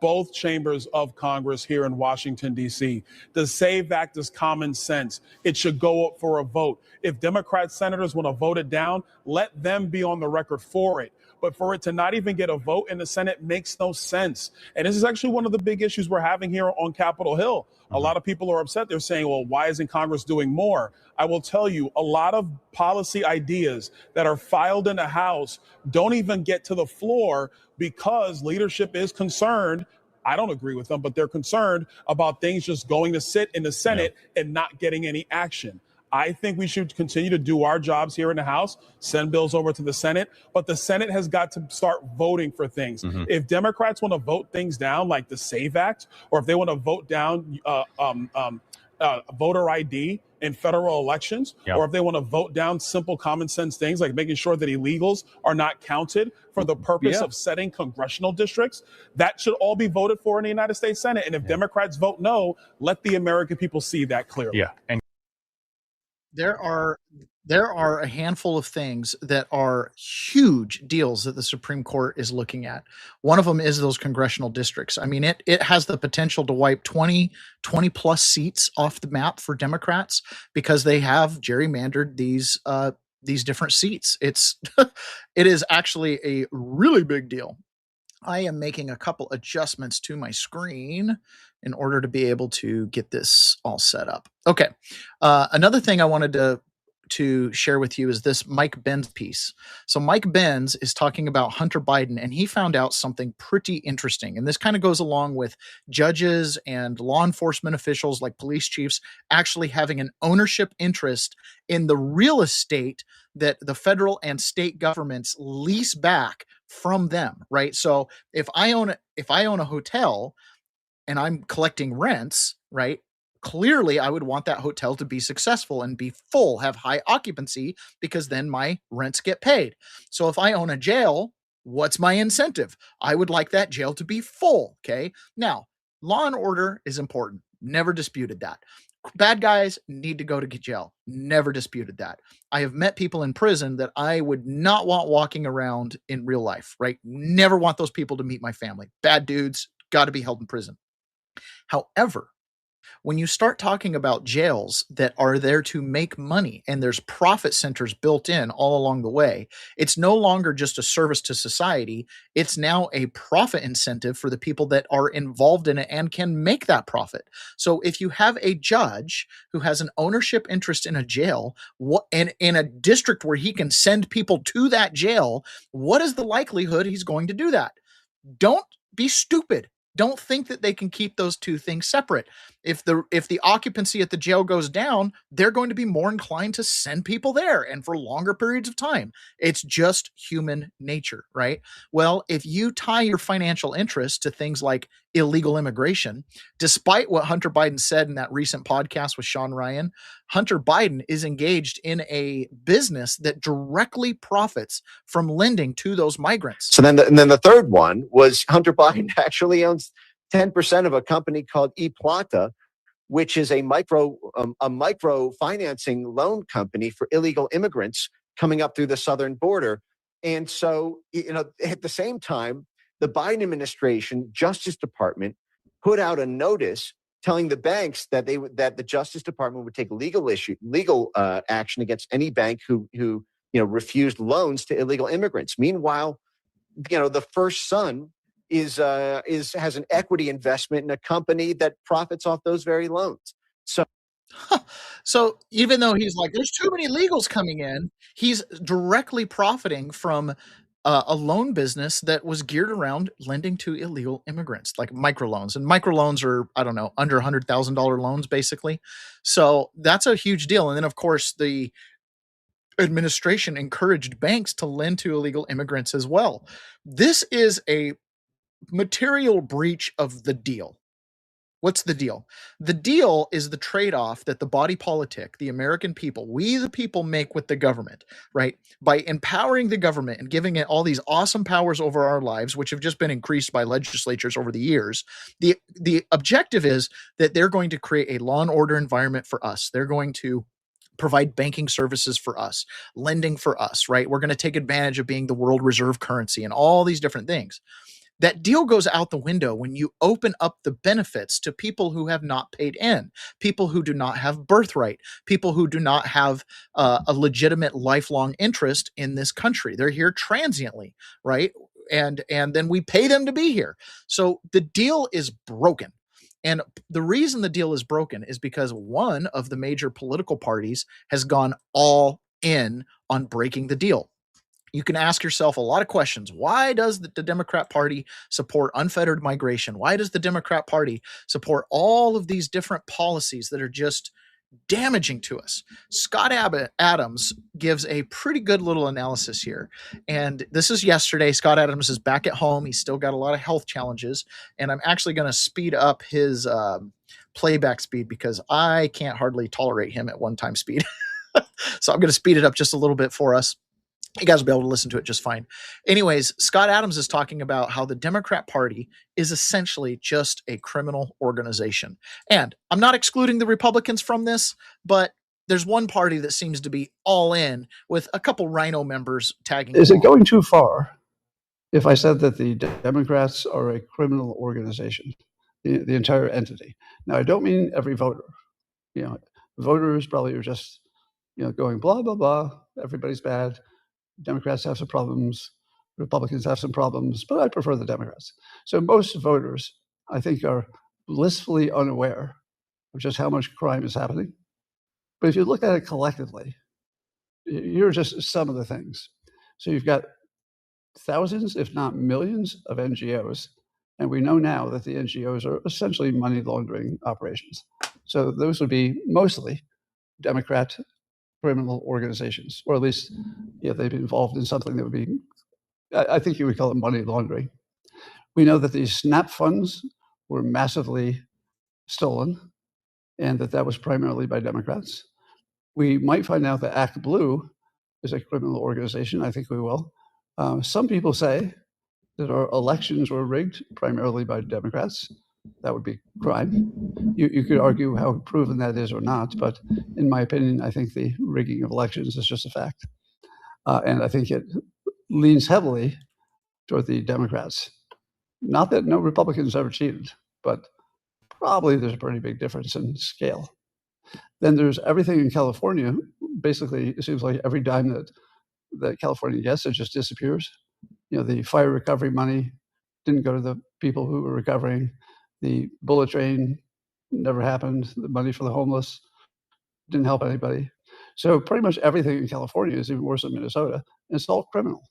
both chambers of Congress here in Washington, D.C. The SAVE Act is common sense. It should go up for a vote. If Democrat senators want to vote it down, let them be on the record for it. But for it to not even get a vote in the Senate makes no sense. And this is actually one of the big issues we're having here on Capitol Hill. A lot of people are upset. They're saying, well, why isn't Congress doing more? I will tell you, a lot of policy ideas that are filed in the House don't even get to the floor because leadership is concerned. I don't agree with them, but they're concerned about things just going to sit in the Senate and not getting any action. I think we should continue to do our jobs here in the House, send bills over to the Senate, but the Senate has got to start voting for things. If Democrats want to vote things down like the SAVE Act, or if they want to vote down voter ID in federal elections, or if they want to vote down simple common sense things like making sure that illegals are not counted for the purpose of setting congressional districts, that should all be voted for in the United States Senate. And if Democrats vote no, let the American people see that clearly. And there are a handful of things that are huge deals that the Supreme Court is looking at. One of them is those congressional districts. I mean, it has the potential to wipe 20 plus seats off the map for Democrats because they have gerrymandered these different seats. It is actually a really big deal. I am making a couple adjustments to my screen in order to be able to get this all set up. Okay. Another thing I wanted to share with you is this Mike Benz piece. So Mike Benz is talking about Hunter Biden, and he found out something pretty interesting. And this kind of goes along with judges and law enforcement officials like police chiefs actually having an ownership interest in the real estate that the federal and state governments lease back from them, right? So if I own a hotel and I'm collecting rents, right? Clearly, I would want that hotel to be successful and be full, have high occupancy, because then my rents get paid. So if I own a jail, what's my incentive? I would like that jail to be full, okay? Now, law and order is important. Never disputed that. Bad guys need to go to jail. Never disputed that. I have met people in prison that I would not want walking around in real life, right? Never want those people to meet my family. Bad dudes, got to be held in prison. However, when you start talking about jails that are there to make money and there's profit centers built in all along the way, it's no longer just a service to society. It's now a profit incentive for the people that are involved in it and can make that profit. So if you have a judge who has an ownership interest in a jail and in a district where he can send people to that jail, what is the likelihood he's going to do that? Don't be stupid. Don't think that they can keep those two things separate. If the occupancy at the jail goes down, they're going to be more inclined to send people there and for longer periods of time. It's just human nature, right? Well, if you tie your financial interests to things like illegal immigration, despite what Hunter Biden said in that recent podcast with Sean Ryan, Hunter Biden is engaged in a business that directly profits from lending to those migrants. So then the third one was Hunter Biden actually owns 10% of a company called ePlata, which is a micro financing loan company for illegal immigrants coming up through the southern border. And so, at the same time, the Biden administration, Justice Department, put out a notice telling the banks that the Justice Department would take legal action against any bank who refused loans to illegal immigrants. Meanwhile, the first son has an equity investment in a company that profits off those very loans. So So even though he's like, there's too many illegals coming in, he's directly profiting from a loan business that was geared around lending to illegal immigrants, like microloans. And microloans are, I don't know, under $100,000 loans, basically. So that's a huge deal. And then, of course, the administration encouraged banks to lend to illegal immigrants as well. This is a material breach of the deal. What's the deal? The deal is the trade-off that the body politic, the American people, we the people make with the government, right? By empowering the government and giving it all these awesome powers over our lives, which have just been increased by legislatures over the years. The objective is that they're going to create a law and order environment for us. They're going to provide banking services for us, lending for us, right? We're going to take advantage of being the world reserve currency and all these different things. That deal goes out the window when you open up the benefits to people who have not paid in, people who do not have birthright, people who do not have a legitimate lifelong interest in this country. They're here transiently, right? And then we pay them to be here. So the deal is broken. And the reason the deal is broken is because one of the major political parties has gone all in on breaking the deal. You can ask yourself a lot of questions. Why does the Democrat Party support unfettered migration? Why does the Democrat Party support all of these different policies that are just damaging to us? Scott Adams gives a pretty good little analysis here. And this is yesterday. Scott Adams is back at home. He's still got a lot of health challenges. And I'm actually going to speed up his playback speed because I can't hardly tolerate him at one time speed. So I'm going to speed it up just a little bit for us. You guys will be able to listen to it just fine. Anyways, Scott Adams is talking about how the Democrat Party is essentially just a criminal organization. And I'm not excluding the Republicans from this, but there's one party that seems to be all in with a couple Rhino members tagging. Is it going too far if I said that the Democrats are a criminal organization, the entire entity? Now, I don't mean every voter. Voters probably are just, going blah, blah, blah. Everybody's bad. Democrats have some problems, Republicans have some problems, but I prefer the Democrats. So most voters, I think, are blissfully unaware of just how much crime is happening. But if you look at it collectively, you're just some of the things. So you've got thousands, if not millions, of NGOs. And we know now that the NGOs are essentially money laundering operations. So those would be mostly Democrat criminal organizations, or at least they've been involved in something that would be, I think you would call it money laundering. We know that these SNAP funds were massively stolen and that was primarily by Democrats. We might find out that Act Blue is a criminal organization. I think we will. Some people say that our elections were rigged primarily by Democrats. That would be crime. You could argue how proven that is or not, but in my opinion, I think the rigging of elections is just a fact. And I think it leans heavily toward the Democrats. Not that no Republicans ever cheated, but probably there's a pretty big difference in scale. Then there's everything in California. Basically, it seems like every dime that California gets, it just disappears. The fire recovery money didn't go to the people who were recovering. The bullet train never happened. The money for the homeless didn't help anybody. So pretty much everything in California is even worse than Minnesota. And it's all criminal.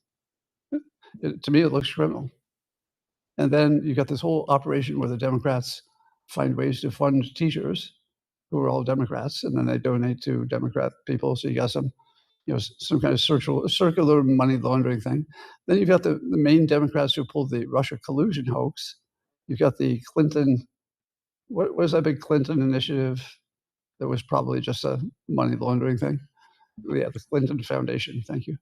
To me, it looks criminal. And then you got this whole operation where the Democrats find ways to fund teachers who are all Democrats, and then they donate to Democrat people. So you got some kind of circular money laundering thing. Then you've got the main Democrats who pulled the Russia collusion hoax. You've got the Clinton, what was that big Clinton initiative that was probably just a money laundering thing? Yeah, the Clinton Foundation, thank you.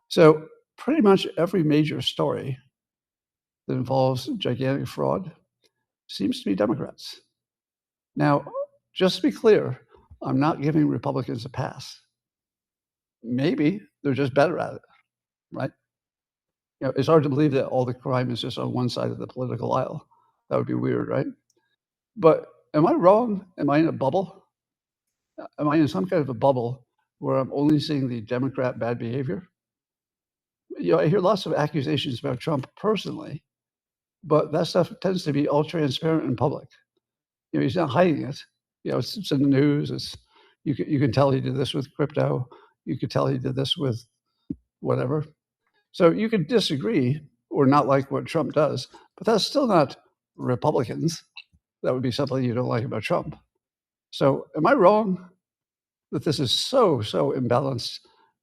So pretty much every major story that involves gigantic fraud seems to be Democrats. Now, just to be clear, I'm not giving Republicans a pass. Maybe they're just better at it, right? It's hard to believe that all the crime is just on one side of the political aisle. That would be weird, right? But am I wrong? Am I in a bubble? Am I in some kind of a bubble where I'm only seeing the Democrat bad behavior? I hear lots of accusations about Trump personally, but that stuff tends to be all transparent and public. He's not hiding it. It's in the news. It's You can tell he did this with crypto. You could tell he did this with whatever. So you could disagree or not like what Trump does, but that's still not Republicans. That would be something you don't like about Trump. So am I wrong that this is so imbalanced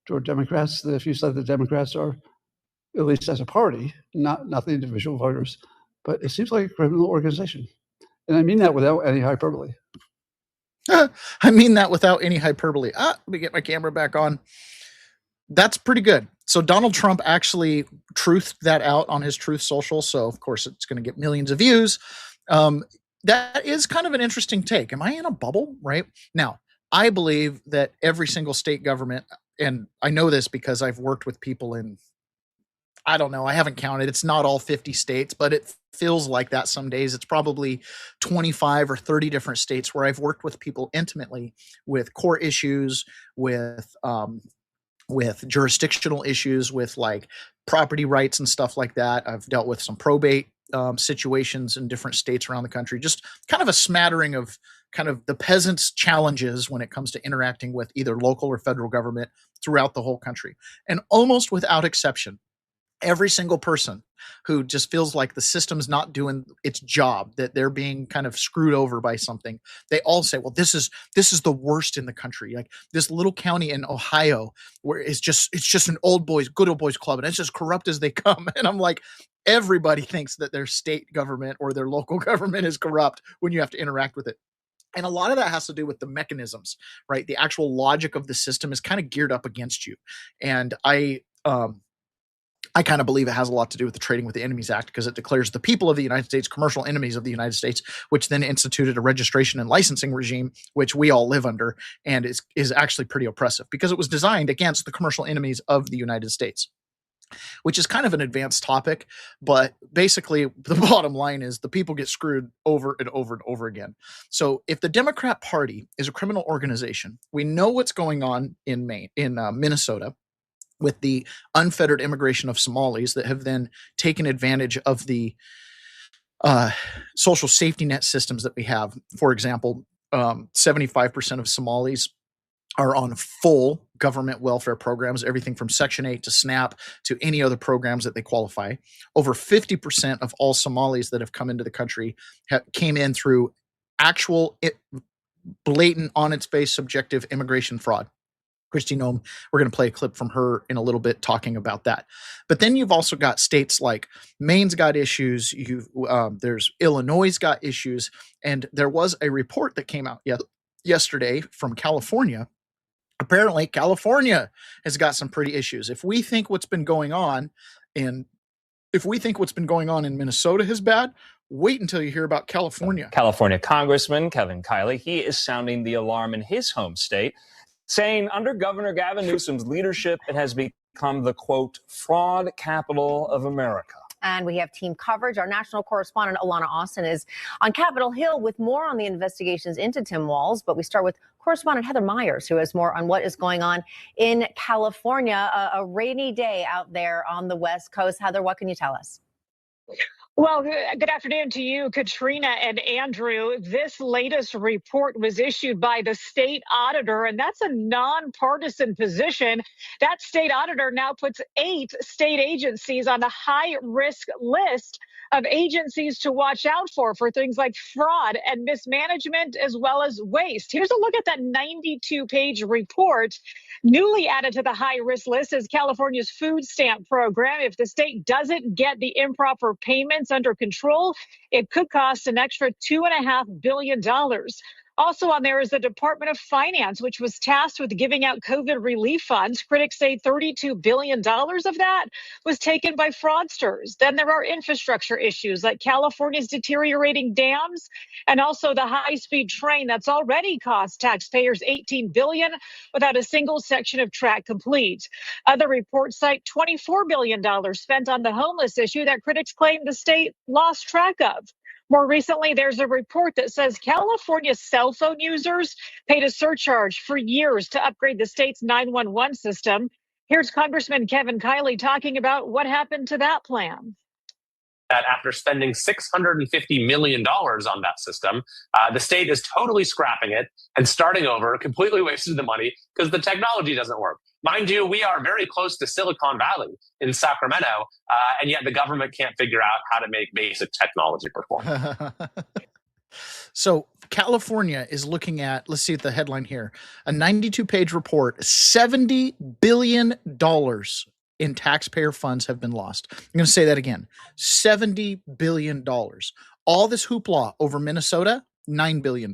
toward Democrats, that if you said the Democrats are, at least as a party, not the individual voters, but it seems like a criminal organization? And I mean that without any hyperbole. I mean that without any hyperbole. Let me get my camera back on. That's pretty good. So Donald Trump actually truthed that out on his Truth Social. So of course it's going to get millions of views. That is kind of an interesting take. Am I in a bubble? Right now, I believe that every single state government, and I know this because I've worked with people in, I don't know, I haven't counted. It's not all 50 states, but it feels like that some days. It's probably 25 or 30 different states where I've worked with people intimately with core issues, with jurisdictional issues, with like property rights and stuff like that. I've dealt with some probate situations in different states around the country, just kind of a smattering of kind of the peasants' challenges when it comes to interacting with either local or federal government throughout the whole country. And almost without exception, every single person who just feels like the system's not doing its job, that they're being kind of screwed over by something, they all say, well, this is the worst in the country. Like this little county in Ohio where it's just an good old boys club, and it's just corrupt as they come. And I'm like, everybody thinks that their state government or their local government is corrupt when you have to interact with it. And a lot of that has to do with the mechanisms, right? The actual logic of the system is kind of geared up against you. And I kind of believe it has a lot to do with the Trading with the Enemies Act, because it declares the people of the United States commercial enemies of the United States, which then instituted a registration and licensing regime, which we all live under, and is actually pretty oppressive because it was designed against the commercial enemies of the United States, which is kind of an advanced topic. But basically, the bottom line is the people get screwed over and over and over again. So if the Democrat Party is a criminal organization, we know what's going on in Minnesota, with the unfettered immigration of Somalis that have then taken advantage of the social safety net systems that we have. For example, 75% of Somalis are on full government welfare programs, everything from Section 8 to SNAP to any other programs that they qualify. Over 50% of all Somalis that have come into the country came in through actual blatant, on its face, subjective immigration fraud. Kristi Noem, we're going to play a clip from her in a little bit talking about that. But then you've also got states like Maine's got issues. There's Illinois' got issues. And there was a report that came out yesterday from California. Apparently, California has got some pretty issues. If we think what's been going on in Minnesota is bad, wait until you hear about California. California Congressman Kevin Kiley, he is sounding the alarm in his home state, saying under Governor Gavin Newsom's leadership, it has become the, quote, fraud capital of America. And we have team coverage. Our national correspondent, Alana Austin, is on Capitol Hill with more on the investigations into Tim Walz. But we start with correspondent Heather Myers, who has more on what is going on in California. A rainy day out there on the West Coast. Heather, what can you tell us? Well, good afternoon to you, Katrina and Andrew. This latest report was issued by the state auditor, and that's a nonpartisan position. That state auditor now puts 8 state agencies on a high-risk list of agencies to watch out for things like fraud and mismanagement, as well as waste. Here's a look at that 92-page report. Newly added to the high-risk list is California's food stamp program. If the state doesn't get the improper payments under control, it could cost an extra $2.5 billion. Also on there is the Department of Finance, which was tasked with giving out COVID relief funds. Critics say $32 billion of that was taken by fraudsters. Then there are infrastructure issues like California's deteriorating dams and also the high-speed train that's already cost taxpayers $18 billion without a single section of track complete. Other reports cite $24 billion spent on the homeless issue that critics claim the state lost track of. More recently, there's a report that says California cell phone users paid a surcharge for years to upgrade the state's 911 system. Here's Congressman Kevin Kiley talking about what happened to that plan. that after spending $650 million on that system, the state is totally scrapping it and starting over, completely wasted the money because the technology doesn't work. Mind you, we are very close to Silicon Valley in Sacramento, and yet the government can't figure out how to make basic technology perform. So California is looking at, let's see the headline here, a 92-page report, $70 billion in taxpayer funds have been lost. I'm going to say that again, $70 billion. All this hoopla over Minnesota, $9 billion.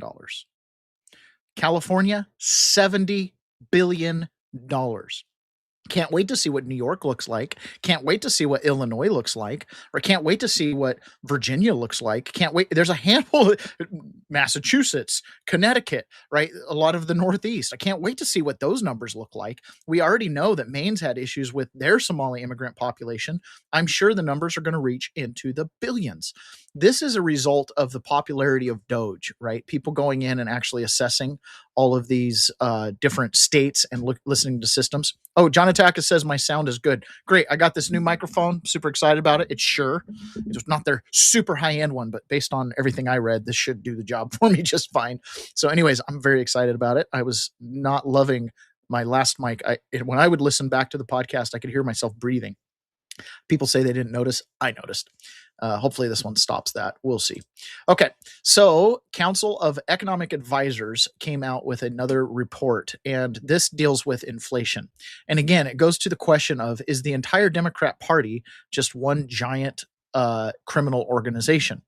California, $70 billion. Can't wait to see what New York looks like. Can't wait to see what Illinois looks like, or can't wait to see what Virginia looks like. Can't wait. There's a handful of Massachusetts, Connecticut, right? A lot of the Northeast. I can't wait to see what those numbers look like. We already know that Maine's had issues with their Somali immigrant population. I'm sure the numbers are going to reach into the billions. This is a result of the popularity of Doge, right? People going in and actually assessing all of these different states and listening to systems. Oh, John Attacker says my sound is good. Great. I got this new microphone. Super excited about it. It's Shure. It's not their super high-end one, but based on everything I read, this should do the job for me just fine. So anyways, I'm very excited about it. I was not loving my last mic. When I would listen back to the podcast, I could hear myself breathing. People say they didn't notice. I noticed. Hopefully this one stops that. We'll see. Okay. So Council of Economic Advisors came out with another report, and this deals with inflation. And again, it goes to the question of, is the entire Democrat Party just one giant criminal organization?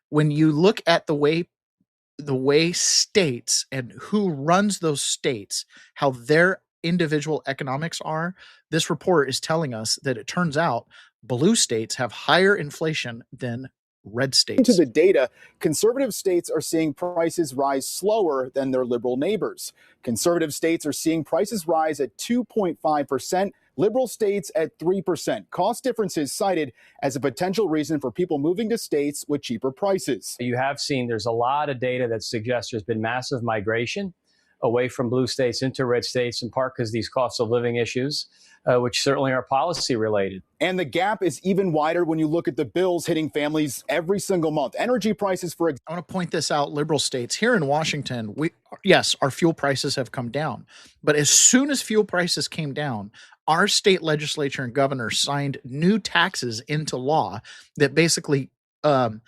When you look at the way states and who runs those states, how their individual economics are, this report is telling us that it turns out blue states have higher inflation than red states. To the data, conservative states are seeing prices rise slower than their liberal neighbors. Conservative states are seeing prices rise at 2.5%, liberal states at 3%. Cost differences cited as a potential reason for people moving to states with cheaper prices. You have seen there's a lot of data that suggests there's been massive migration away from blue states into red states, in part because these cost of living issues, which certainly are policy related. And the gap is even wider when you look at the bills hitting families every single month. Energy prices, I want to point this out, liberal states. Here in Washington, yes, our fuel prices have come down. But as soon as fuel prices came down, our state legislature and governor signed new taxes into law that basically, as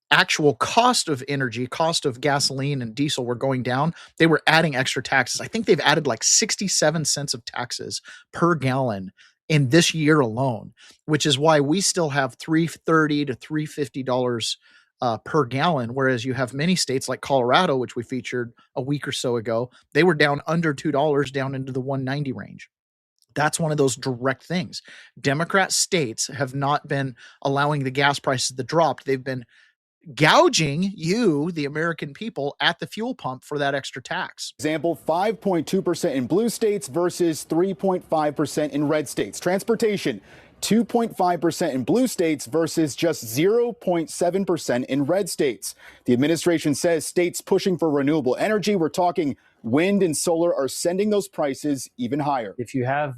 actual cost of energy, cost of gasoline and diesel were going down, they were adding extra taxes. I think they've added like 67 cents of taxes per gallon in this year alone, which is why we still have $3.30 to $3.50 per gallon, whereas you have many states like Colorado, which we featured a week or so ago, they were down under $2, down into the $1.90 range. That's one of those direct things. Democrat states have not been allowing the gas prices to drop. They've been gouging you, the American people, at the fuel pump for that extra tax. Example, 5.2% in blue states versus 3.5% in red states. Transportation, 2.5% in blue states versus just 0.7% in red states. The administration says states pushing for renewable energy, we're talking wind and solar, are sending those prices even higher. If you have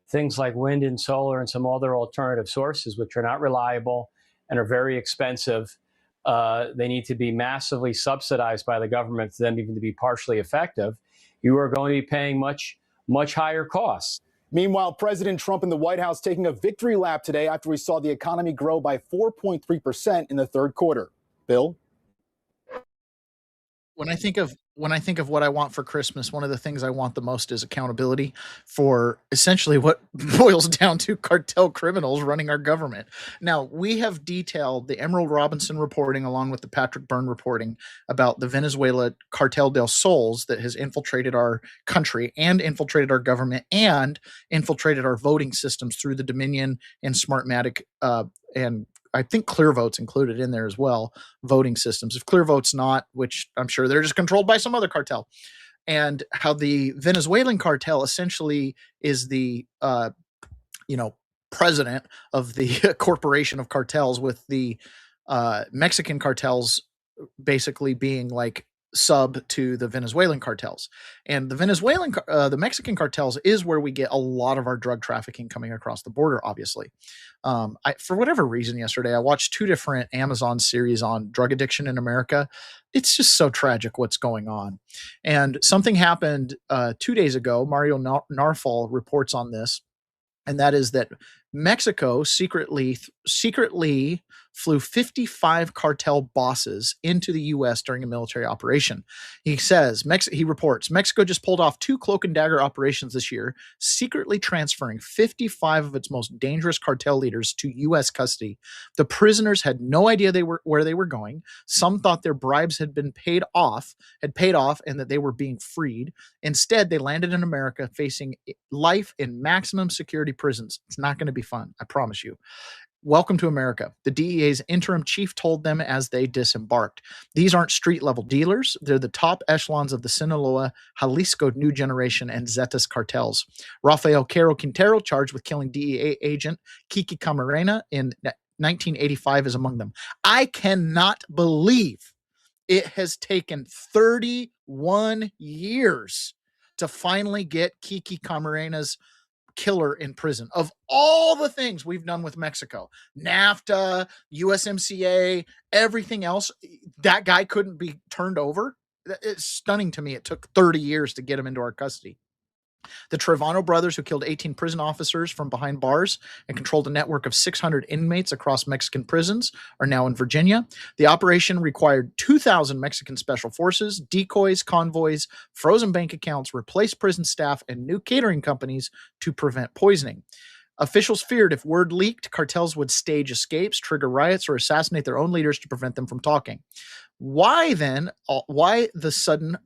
things like wind and solar and some other alternative sources, which are not reliable and are very expensive, they need to be massively subsidized by the government for them even to be partially effective. You are going to be paying much, much higher costs. Meanwhile, President Trump in the White House taking a victory lap today after we saw the economy grow by 4.3% in the third quarter. Bill? When I think of what I want for Christmas, one of the things I want the most is accountability for essentially what boils down to cartel criminals running our government. Now, we have detailed the Emerald Robinson reporting along with the Patrick Byrne reporting about the Venezuela Cartel del Sols that has infiltrated our country and infiltrated our government and infiltrated our voting systems through the Dominion and Smartmatic and I think ClearVote's included in there as well, voting systems. If ClearVote's not, which I'm sure they're just controlled by some other cartel, and how the Venezuelan cartel essentially is the, president of the corporation of cartels, with the Mexican cartels basically being like sub to the Venezuelan cartels. And the Mexican cartels is where we get a lot of our drug trafficking coming across the border, obviously. For whatever reason, yesterday I watched 2 different Amazon series on drug addiction in America. It's just so tragic what's going on. And something happened 2 days ago. Mario Narfal reports on this, and that is that Mexico secretly flew 55 cartel bosses into the U.S. during a military operation. He says, he reports, Mexico just pulled off 2 cloak and dagger operations this year, secretly transferring 55 of its most dangerous cartel leaders to U.S. custody. The prisoners had no idea where they were going. Some thought their bribes had paid off, and that they were being freed. Instead, they landed in America facing life in maximum security prisons. It's not going to be fun, I promise you. Welcome to America, the DEA's interim chief told them as they disembarked. These aren't street-level dealers. They're the top echelons of the Sinaloa, Jalisco New Generation, and Zetas cartels. Rafael Caro Quintero, charged with killing DEA agent Kiki Camarena in 1985, is among them. I cannot believe it has taken 31 years to finally get Kiki Camarena's killer in prison. Of all the things we've done with Mexico, NAFTA, USMCA, everything else, that guy couldn't be turned over. It's stunning to me. It took 30 years to get him into our custody. The Trevano brothers, who killed 18 prison officers from behind bars and controlled a network of 600 inmates across Mexican prisons, are now in Virginia. The operation required 2,000 Mexican special forces, decoys, convoys, frozen bank accounts, replaced prison staff, and new catering companies to prevent poisoning. Officials feared if word leaked, cartels would stage escapes, trigger riots, or assassinate their own leaders to prevent them from talking. Why the sudden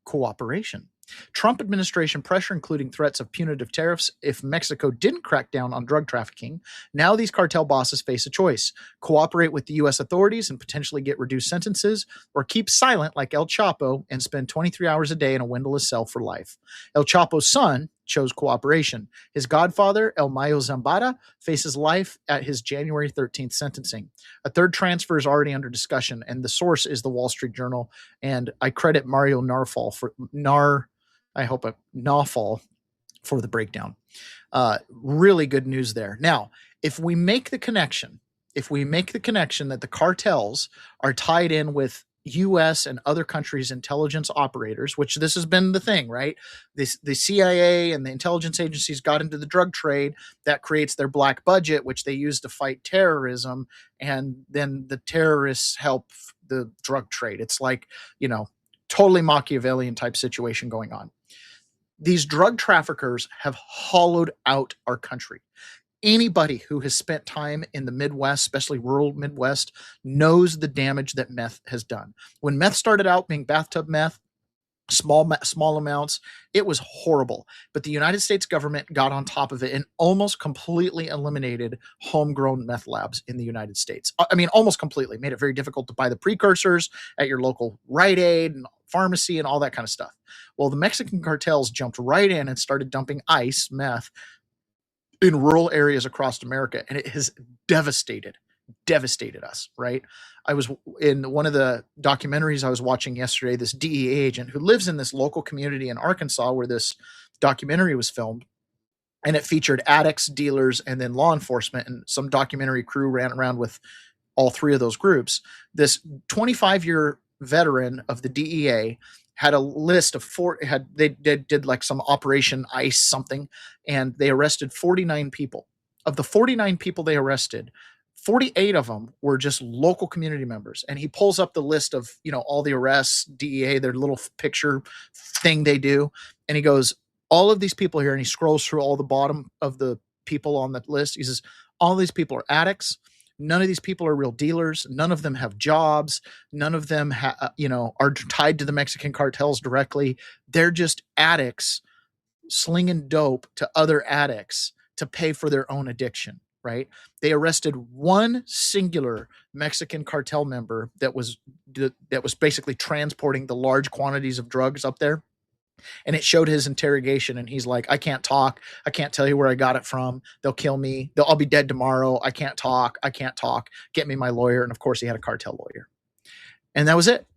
cooperation? Trump administration pressure, including threats of punitive tariffs if Mexico didn't crack down on drug trafficking. Now these cartel bosses face a choice: cooperate with the U.S. authorities and potentially get reduced sentences, or keep silent like El Chapo and spend 23 hours a day in a windowless cell for life. El Chapo's son chose cooperation. His godfather, El Mayo Zambada, faces life at his January 13th sentencing. A third transfer is already under discussion, and the source is the Wall Street Journal. And I credit Mario Narfal for the breakdown. Really good news there. Now, if we make the connection that the cartels are tied in with U.S. and other countries' intelligence operators, which this has been the thing, right? The CIA and the intelligence agencies got into the drug trade. That creates their black budget, which they use to fight terrorism. And then the terrorists help the drug trade. It's like, totally Machiavellian type situation going on. These drug traffickers have hollowed out our country. Anybody who has spent time in the Midwest, especially rural Midwest, knows the damage that meth has done. When meth started out being bathtub meth, small amounts, it was horrible. But the United States government got on top of it and almost completely eliminated homegrown meth labs in the United States. I mean, almost completely. Made it very difficult to buy the precursors at your local Rite Aid and pharmacy and all that kind of stuff. Well, the Mexican cartels jumped right in and started dumping meth, in rural areas across America, and it has devastated us, right? I was in one of the documentaries I was watching yesterday, this DEA agent who lives in this local community in Arkansas where this documentary was filmed, and it featured addicts, dealers, and then law enforcement, and some documentary crew ran around with all 3 of those groups. This 25-year veteran of the DEA had a list of they did like some Operation ICE something, and they arrested 49 people. Of the 49 people they arrested, 48 of them were just local community members. And he pulls up the list of, all the arrests, DEA, their little picture thing they do. And he goes, all of these people here, and he scrolls through all the bottom of the people on the list. He says, all these people are addicts. None of these people are real dealers. None of them have jobs. None of them, are tied to the Mexican cartels directly. They're just addicts slinging dope to other addicts to pay for their own addiction, right? They arrested one singular Mexican cartel member that was basically transporting the large quantities of drugs up there. And it showed his interrogation, and he's like, I can't talk. I can't tell you where I got it from. They'll kill me. I'll be dead tomorrow. I can't talk. Get me my lawyer. And of course he had a cartel lawyer. And that was it,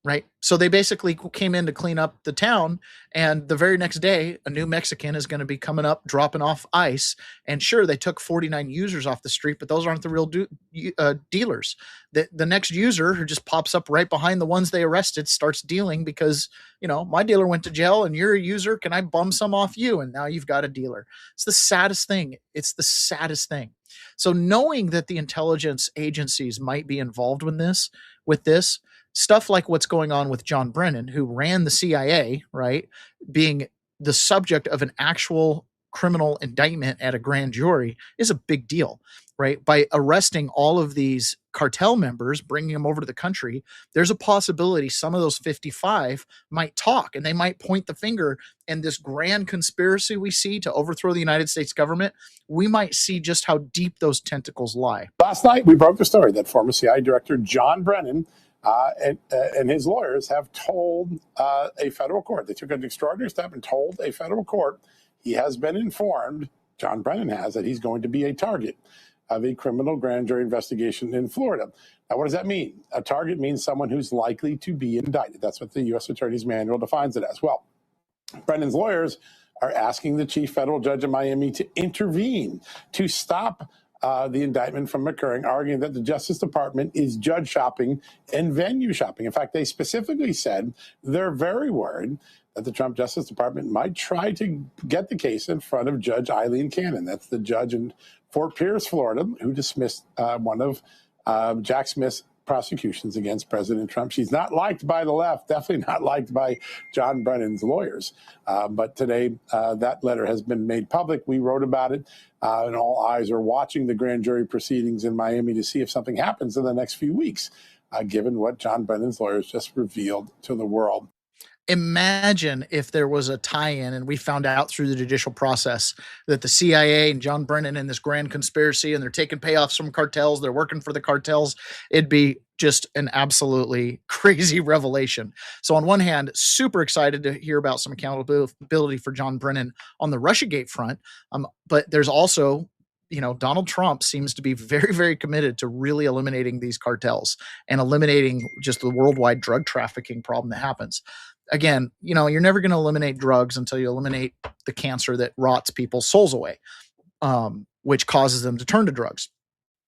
right? So they basically came in to clean up the town, and the very next day, a new Mexican is going to be coming up, dropping off ice. And sure, they took 49 users off the street, but those aren't the real dealers. The next user who just pops up right behind the ones they arrested starts dealing because, my dealer went to jail and you're a user. Can I bum some off you? And now you've got a dealer. It's the saddest thing. It's the saddest thing. So knowing that the intelligence agencies might be involved with this, stuff like what's going on with John Brennan, who ran the CIA, right, being the subject of an actual criminal indictment at a grand jury is a big deal, right? By arresting all of these cartel members, bringing them over to the country, there's a possibility some of those 55 might talk and they might point the finger, and this grand conspiracy we see to overthrow the United States government, we might see just how deep those tentacles lie. Last night, we broke the story that former CIA Director John Brennan and his lawyers have told a federal court, they took an extraordinary step and told a federal court he has been informed, John Brennan has, that he's going to be a target of a criminal grand jury investigation in Florida. Now, what does that mean? A target means someone who's likely to be indicted. That's what the U.S. Attorney's Manual defines it as. Well, Brennan's lawyers are asking the chief federal judge in Miami to intervene, to stop the indictment from occurring, arguing that the Justice Department is judge shopping and venue shopping. In fact, they specifically said they're very worried that the Trump Justice Department might try to get the case in front of Judge Eileen Cannon. That's the judge in Fort Pierce, Florida, who dismissed one of Jack Smith's prosecutions against President Trump. She's not liked by the left, definitely not liked by John Brennan's lawyers. But today, that letter has been made public. We wrote about it, and all eyes are watching the grand jury proceedings in Miami to see if something happens in the next few weeks, given what John Brennan's lawyers just revealed to the world. Imagine if there was a tie-in and we found out through the judicial process that the CIA and John Brennan in this grand conspiracy, and they're taking payoffs from cartels, they're working for the cartels. It'd be just an absolutely crazy revelation. So on one hand, super excited to hear about some accountability for John Brennan on the Russiagate front. But there's also, Donald Trump seems to be very, very committed to really eliminating these cartels and eliminating just the worldwide drug trafficking problem that happens. Again, you're never going to eliminate drugs until you eliminate the cancer that rots people's souls away, which causes them to turn to drugs.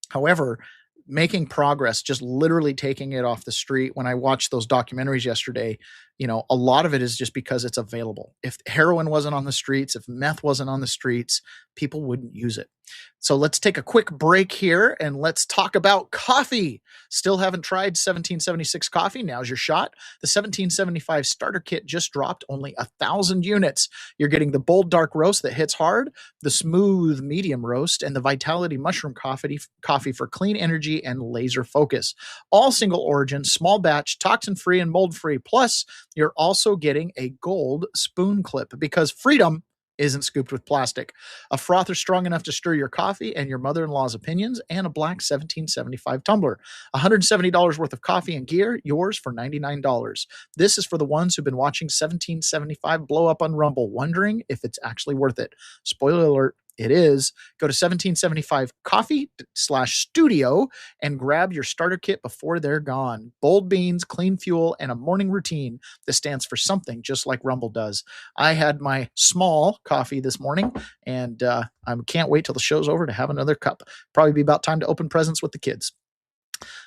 However, making progress, just literally taking it off the street. When I watched those documentaries yesterday, a lot of it is just because it's available. If heroin wasn't on the streets, if meth wasn't on the streets, people wouldn't use it. So let's take a quick break here and let's talk about coffee. Still haven't tried 1776 coffee? Now's your shot. The 1775 starter kit just dropped, only 1,000 units. You're getting the bold dark roast that hits hard, the smooth medium roast, and the Vitality mushroom coffee for clean energy and laser focus. All single origin, small batch, toxin free and mold free. Plus, you're also getting a gold spoon clip because freedom isn't scooped with plastic. A frother strong enough to stir your coffee and your mother-in-law's opinions, and a black 1775 tumbler. $170 worth of coffee and gear, yours for $99. This is for the ones who've been watching 1775 blow up on Rumble, wondering if it's actually worth it. Spoiler alert, it is. Go to 1775coffee.com/studio and grab your starter kit before they're gone. Bold beans, clean fuel, and a morning routine that stands for something just like Rumble does. I had my small coffee this morning, and I can't wait till the show's over to have another cup. Probably be about time to open presents with the kids.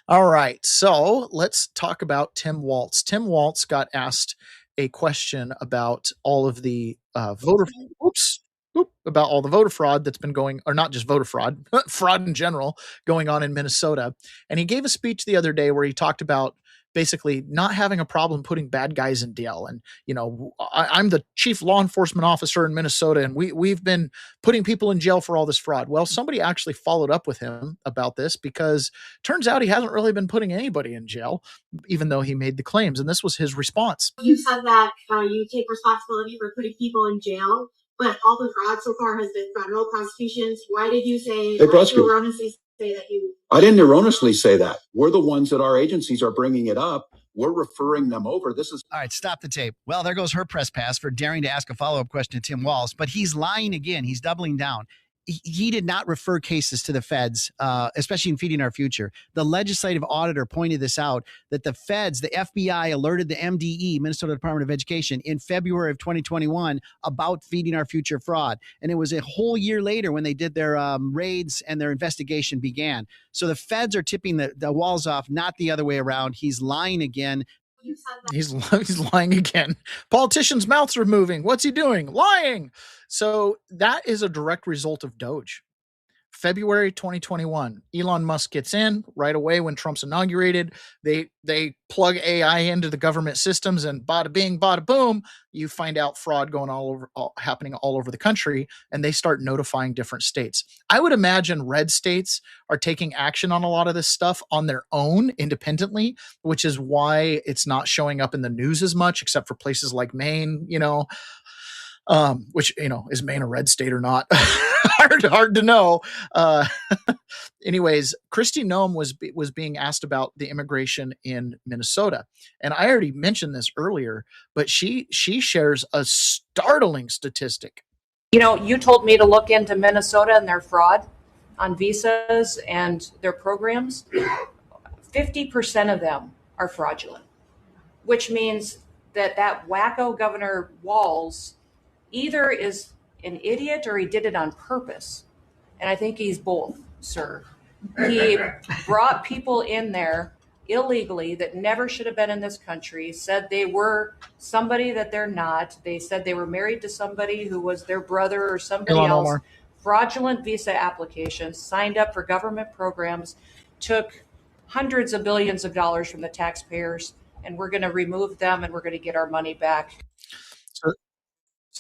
All right, so let's talk about Tim Walz. Tim Walz got asked a question about all of the voter fraud that's been going, or not just voter fraud, fraud in general going on in Minnesota. And he gave a speech the other day where he talked about basically not having a problem putting bad guys in jail. And, I'm the chief law enforcement officer in Minnesota, and we've been putting people in jail for all this fraud. Well, somebody actually followed up with him about this, because turns out he hasn't really been putting anybody in jail, even though he made the claims. And this was his response. You said that you take responsibility for putting people in jail, but all the fraud so far has been federal prosecutions. Why did you say, erroneously say that you... I didn't erroneously say that. We're the ones that our agencies are bringing it up. We're referring them over. This is... All right, stop the tape. Well, there goes her press pass for daring to ask a follow-up question to Tim Walz, but he's lying again. He's doubling down. he did not refer cases to the feds, especially in Feeding Our Future. The legislative auditor pointed this out, that the feds, the FBI, alerted the MDE, Minnesota Department of Education, in February of 2021 about Feeding Our Future fraud. And it was a whole year later when they did their raids and their investigation began. So the feds are tipping the walls off, not the other way around. He's lying again. He's lying again. Politicians' mouths are moving. What's he doing? Lying. So that is a direct result of Doge. February 2021, Elon Musk gets in right away when Trump's inaugurated. They plug AI into the government systems, and bada bing, bada boom, you find out fraud going happening all over the country, and they start notifying different states. I would imagine red states are taking action on a lot of this stuff on their own independently, which is why it's not showing up in the news as much, except for places like Maine, which, is Maine a red state or not? hard to know. Anyways, Kristi Noem was being asked about the immigration in Minnesota. And I already mentioned this earlier, but she shares a startling statistic. You told me to look into Minnesota and their fraud on visas and their programs. 50% of them are fraudulent, which means that wacko Governor Walz either is an idiot or he did it on purpose. And I think he's both, sir. He brought people in there illegally that never should have been in this country, said they were somebody that they're not. They said they were married to somebody who was their brother or somebody else. Omar. Fraudulent visa applications, signed up for government programs, took hundreds of billions of dollars from the taxpayers, and we're going to remove them and we're going to get our money back.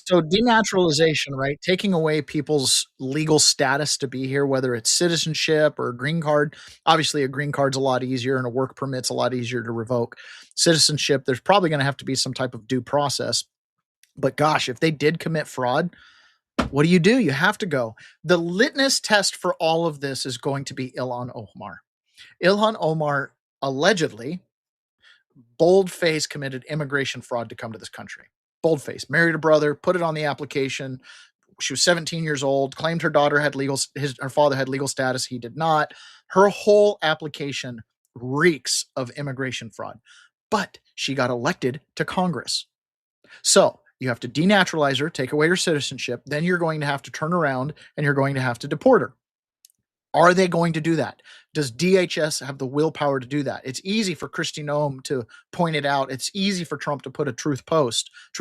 So denaturalization, right? Taking away people's legal status to be here, whether it's citizenship or a green card. Obviously, a green card's a lot easier and a work permit's a lot easier to revoke. Citizenship, there's probably going to have to be some type of due process. But gosh, if they did commit fraud, what do? You have to go. The litmus test for all of this is going to be Ilhan Omar. Ilhan Omar allegedly, boldface, committed immigration fraud to come to this country. Boldface, married a brother, put it on the application. She was 17 years old, claimed her daughter had her father had legal status. He did not. Her whole application reeks of immigration fraud, but she got elected to Congress. So you have to denaturalize her, take away her citizenship. Then you're going to have to turn around and you're going to have to deport her. Are they going to do that? Does DHS have the willpower to do that? It's easy for Kristi Noem to point it out. It's easy for Trump to put a truth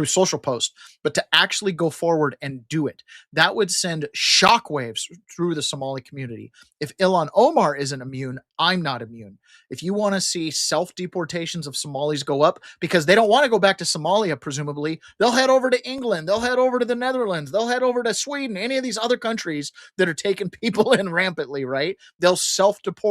social post, but to actually go forward and do it, that would send shockwaves through the Somali community. If Ilhan Omar isn't immune, I'm not immune. If you want to see self-deportations of Somalis go up because they don't want to go back to Somalia, presumably, they'll head over to England. They'll head over to the Netherlands. They'll head over to Sweden, any of these other countries that are taking people in rampantly, right? They'll self-deport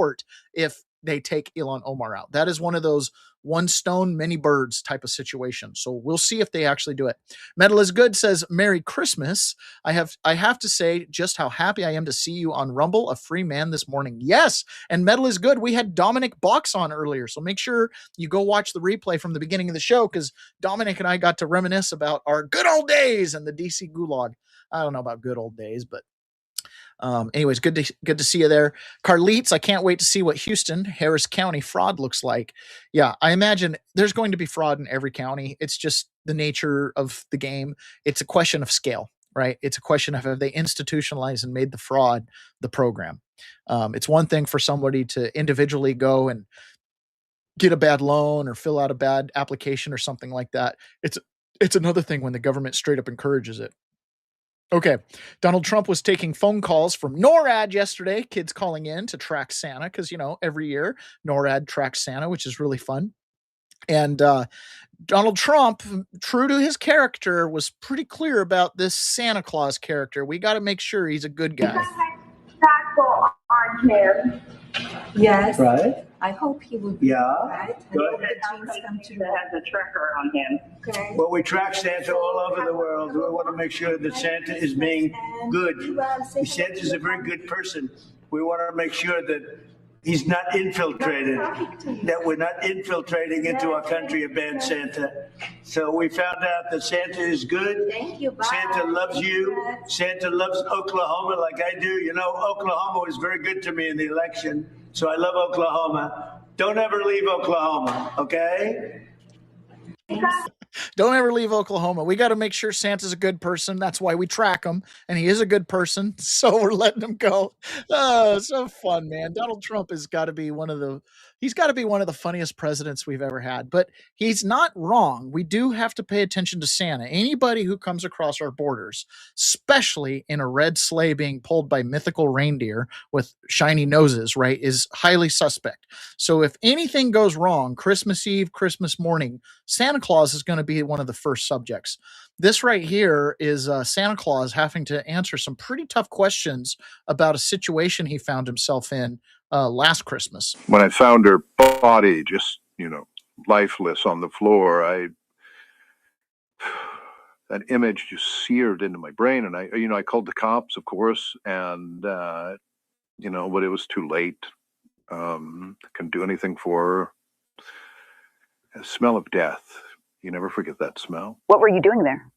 if they take Ilhan Omar out. That is one of those one stone, many birds type of situation. So we'll see if they actually do it. Metal is Good says, Merry Christmas. I have to say just how happy I am to see you on Rumble, a free man this morning. Yes. And Metal is Good. We had Dominic Box on earlier. So make sure you go watch the replay from the beginning of the show, because Dominic and I got to reminisce about our good old days and the DC Gulag. I don't know about good old days, but anyways, good to see you there. Carlitos, I can't wait to see what Houston, Harris County fraud looks like. Yeah, I imagine there's going to be fraud in every county. It's just the nature of the game. It's a question of scale, right? It's a question of have they institutionalized and made the fraud the program. It's one thing for somebody to individually go and get a bad loan or fill out a bad application or something like that. It's another thing when the government straight up encourages it. Okay, Donald Trump was taking phone calls from NORAD yesterday, kids calling in to track Santa, because, every year NORAD tracks Santa, which is really fun. And Donald Trump, true to his character, was pretty clear about this Santa Claus character. We got to make sure he's a good guy. On him. Yes. Right. I hope he will. Yeah. Right. I Good. hope the dreams come true. Has a tracker on him. Okay. Well, we track Santa all over the world. We want to make sure that Santa is being good. Santa is a very good person. We want to make sure that He's not infiltrated. That we're not infiltrating into our country a bad Santa. So we found out that Santa is good. Thank you. Bye. Santa loves you. Santa loves Oklahoma like I do. You know, Oklahoma was very good to me in the election. So I love Oklahoma. Don't ever leave Oklahoma, okay? Don't ever leave Oklahoma. We got to make sure Santa's a good person. That's why we track him, and he is a good person. So we're letting him go. Oh, so fun, man. Donald Trump has got to be one of the funniest presidents we've ever had. But he's not wrong. We do have to pay attention to Santa. Anybody who comes across our borders, especially in a red sleigh being pulled by mythical reindeer with shiny noses, right, is highly suspect. So if anything goes wrong, Christmas Eve, Christmas morning, Santa Claus is going to be one of the first subjects. This right here is Santa Claus having to answer some pretty tough questions about a situation he found himself in last Christmas. When I found her body just, lifeless on the floor, that image just seared into my brain. And I called the cops, of course, and, but it was too late. Couldn't do anything for her. The smell of death. You never forget that smell. What were you doing there?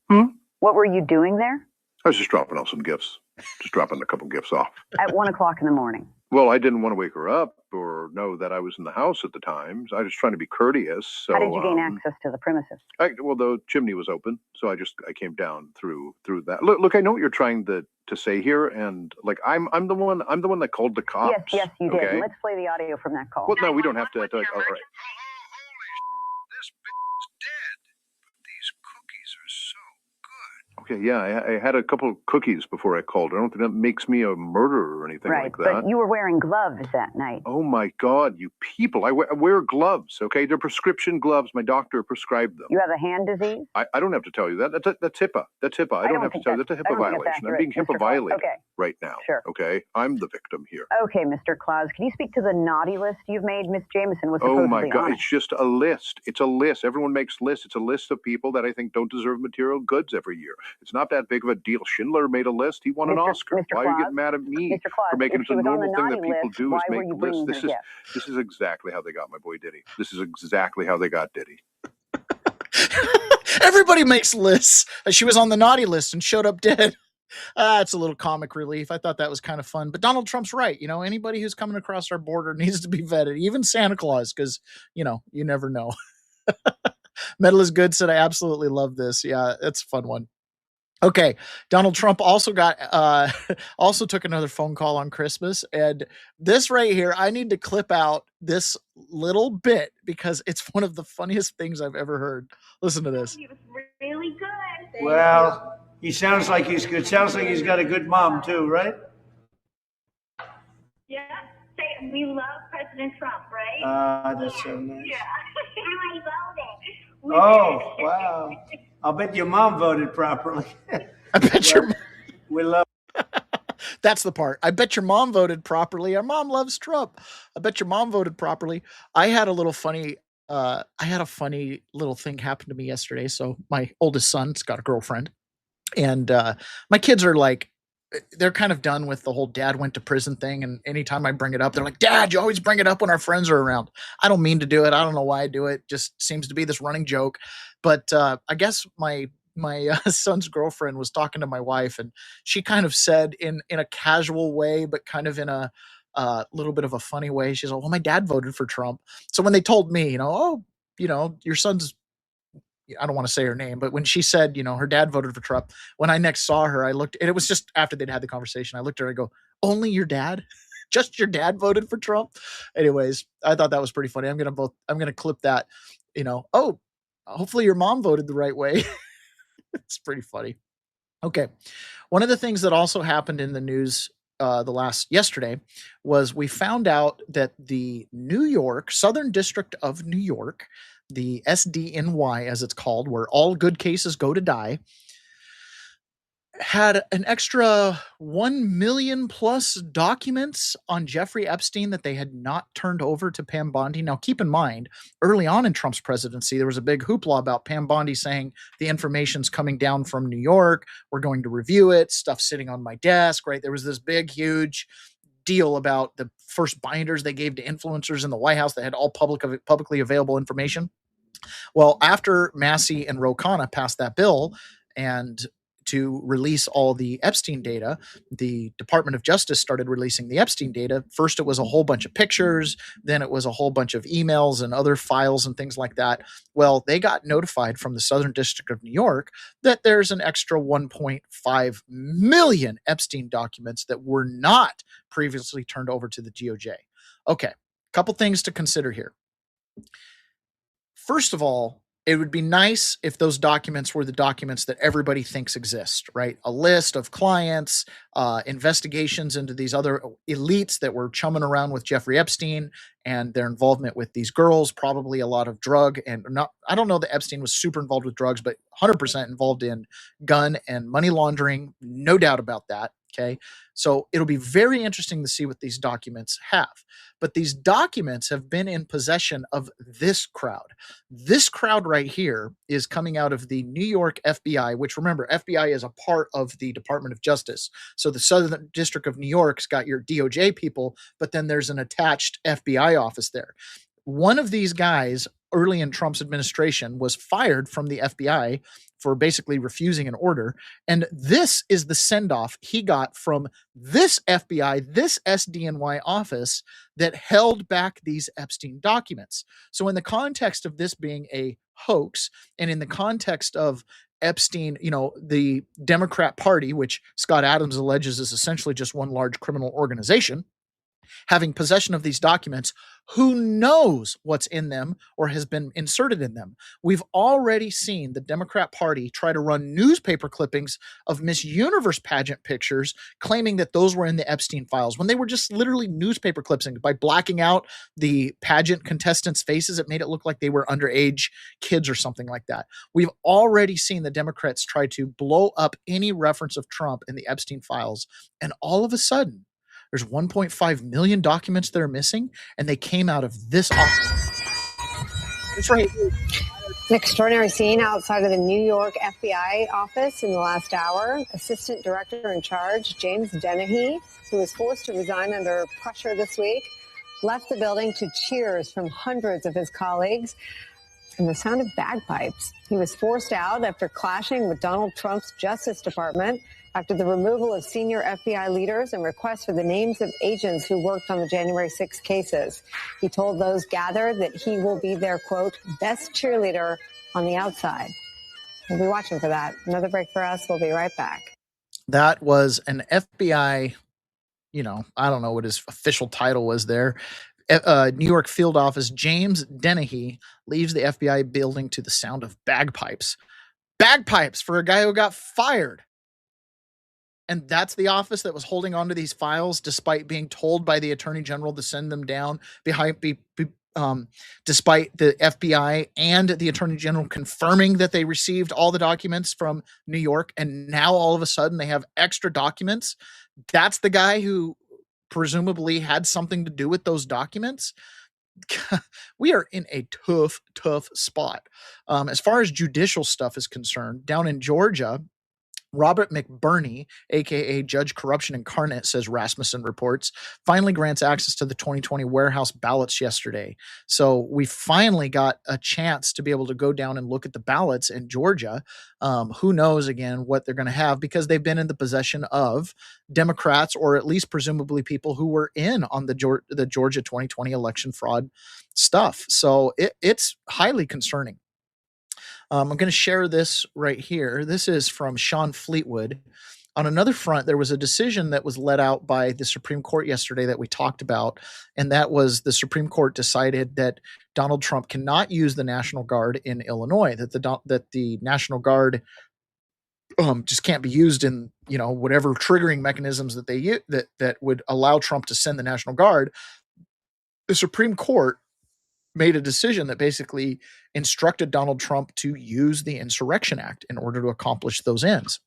What were you doing there? I was just dropping off some gifts. Just dropping a couple gifts off. At 1 o'clock in the morning. Well, I didn't want to wake her up or know that I was in the house at the time. So I was trying to be courteous. So, how did you gain access to the premises? The chimney was open, so I came down through that. Look, I know what you're trying to say here, and like I'm the one that called the cops. Yes, you did. Okay? Let's play the audio from that call. Well, no, we don't have to. All right. Holy this bitch is dead. But these cookies are so good. Okay, yeah, I had a couple of cookies before I called. I don't think that makes me a murderer or anything like that. But you were wearing gloves that night. Oh my God, you people! I wear gloves. Okay, they're prescription gloves. My doctor prescribed them. You have a hand disease? I don't have to tell you that. That's HIPAA. That's HIPAA. I don't have to tell you. That's a HIPAA violation. I'm being HIPAA violated right now. Sure. Okay, I'm the victim here. Okay, Mr. Claus, can you speak to the naughty list you've made? Miss Jameson was supposedly Oh my God, on it. it's just a list. It's a list. Everyone makes lists. It's a list of people that I think don't deserve material goods every year. It's not that big of a deal. Schindler made a list. He won an Oscar. Mr. Why Claus, are you getting mad at me Mr. Claus, for making if it a she was on normal the thing that naughty people list, do why is were make you lists? bringing her gift? This is exactly how they got my boy Diddy. This is exactly how they got Diddy. Everybody makes lists. She was on the naughty list and showed up dead. It's a little comic relief. I thought that was kind of fun. But Donald Trump's right. Anybody who's coming across our border needs to be vetted, even Santa Claus, because, you never know. Metal is Good said, I absolutely love this. Yeah, it's a fun one. Okay, Donald Trump also took another phone call on Christmas, and this right here, I need to clip out this little bit because it's one of the funniest things I've ever heard. Listen to this. He was really good. Well, he sounds like he's good. Sounds like he's got a good mom too, right? Yeah. Say, we love President Trump, right? That's so nice. Yeah. I voted. Oh, wow. I'll bet your mom voted properly. I bet we love. That's the part. I bet your mom voted properly. Our mom loves Trump. I bet your mom voted properly. I had a funny little thing happen to me yesterday. So my oldest son's got a girlfriend, and my kids are like, they're kind of done with the whole dad went to prison thing. And anytime I bring it up, they're like, Dad, you always bring it up when our friends are around. I don't mean to do it. I don't know why I do it. Just seems to be this running joke. But I guess my son's girlfriend was talking to my wife, and she kind of said in a casual way, but kind of in a little bit of a funny way. She's like, well, my dad voted for Trump. So when they told me, your son's, I don't want to say her name, but when she said, her dad voted for Trump, when I next saw her, I looked, and it was just after they'd had the conversation. I looked at her, I go, only your dad? Just your dad voted for Trump? Anyways, I thought that was pretty funny. I'm going to clip that, hopefully your mom voted the right way. It's pretty funny. Okay. One of the things that also happened in the news yesterday was we found out that the Southern District of New York, the SDNY as it's called, where all good cases go to die, had an extra 1 million plus documents on Jeffrey Epstein that they had not turned over to Pam Bondi. Now, keep in mind, early on in Trump's presidency, there was a big hoopla about Pam Bondi saying the information's coming down from New York. We're going to review it. Stuff sitting on my desk, right? There was this big, huge deal about the first binders they gave to influencers in the White House that had all publicly available information. Well, after Massey and Ro Khanna passed that bill and to release all the Epstein data, the Department of Justice started releasing the Epstein data. First, it was a whole bunch of pictures. Then it was a whole bunch of emails and other files and things like that. Well, they got notified from the Southern District of New York that there's an extra 1.5 million Epstein documents that were not previously turned over to the DOJ. Okay, couple things to consider here. First of all, it would be nice if those documents were the documents that everybody thinks exist, right? A list of clients, investigations into these other elites that were chumming around with Jeffrey Epstein and their involvement with these girls, probably a lot of drug and not, I don't know that Epstein was super involved with drugs, but 100% involved in gun and money laundering. No doubt about that. Okay. So it'll be very interesting to see what these documents have. But these documents have been in possession of this crowd. This crowd right here is coming out of the New York FBI, which remember, FBI is a part of the Department of Justice. So the Southern District of New York's got your DOJ people, but then there's an attached FBI office there. One of these guys early in Trump's administration was fired from the FBI for basically refusing an order. And this is the send-off he got from this FBI, this SDNY office that held back these Epstein documents. So in the context of this being a hoax, and in the context of Epstein, you know, the Democrat Party, which Scott Adams alleges is essentially just one large criminal organization, having possession of these documents, who knows what's in them or has been inserted in them? We've already seen the Democrat Party try to run newspaper clippings of Miss Universe pageant pictures, claiming that those were in the Epstein files, when they were just literally newspaper clippings. By blacking out the pageant contestants' faces, it made it look like they were underage kids or something like that. We've already seen the Democrats try to blow up any reference of Trump in the Epstein files, and all of a sudden, there's 1.5 million documents that are missing, and they came out of this office. It's right here. An extraordinary scene outside of the New York FBI office in the last hour. Assistant Director in Charge, James Dennehy, who was forced to resign under pressure this week, left the building to cheers from hundreds of his colleagues and the sound of bagpipes. He was forced out after clashing with Donald Trump's Justice Department after the removal of senior FBI leaders and requests for the names of agents who worked on the January 6 cases. He told those gathered that he will be their, quote, best cheerleader on the outside. We'll be watching for that. Another break for us. We'll be right back. That was an FBI, you know, I don't know what his official title was there. New York field office, James Dennehy, leaves the FBI building to the sound of bagpipes. Bagpipes for a guy who got fired. And that's the office that was holding onto these files, despite being told by the Attorney General to send them down, despite the FBI and the Attorney General confirming that they received all the documents from New York. And now all of a sudden they have extra documents. That's the guy who presumably had something to do with those documents. We are in a tough spot. As far as judicial stuff is concerned, down in Georgia, Robert McBurney, a.k.a. Judge Corruption Incarnate, says Rasmussen reports, finally grants access to the 2020 warehouse ballots yesterday. So we finally got a chance to be able to go down and look at the ballots in Georgia. Who knows, again, what they're going to have, because they've been in the possession of Democrats, or at least presumably people who were in on the Georgia 2020 election fraud stuff. So it's highly concerning. I'm going to share this right here. This is from Sean Fleetwood. On another front, there was a decision that was let out by the Supreme Court yesterday that we talked about, and that was the Supreme Court decided that Donald Trump cannot use the National Guard in Illinois, that the National Guard just can't be used in, you know, whatever triggering mechanisms that they use that would allow Trump to send the National Guard. The Supreme Court made a decision that basically instructed Donald Trump to use the Insurrection Act in order to accomplish those ends.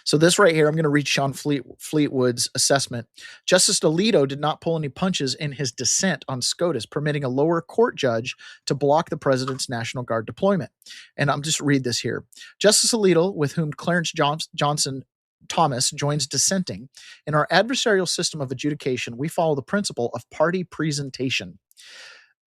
So this right here, I'm going to read Sean Fleetwood's assessment. Justice Alito did not pull any punches in his dissent on SCOTUS, permitting a lower court judge to block the president's National Guard deployment. And I'm just read this here. Justice Alito, with whom Clarence Johnson Thomas joins dissenting. In our adversarial system of adjudication, we follow the principle of party presentation.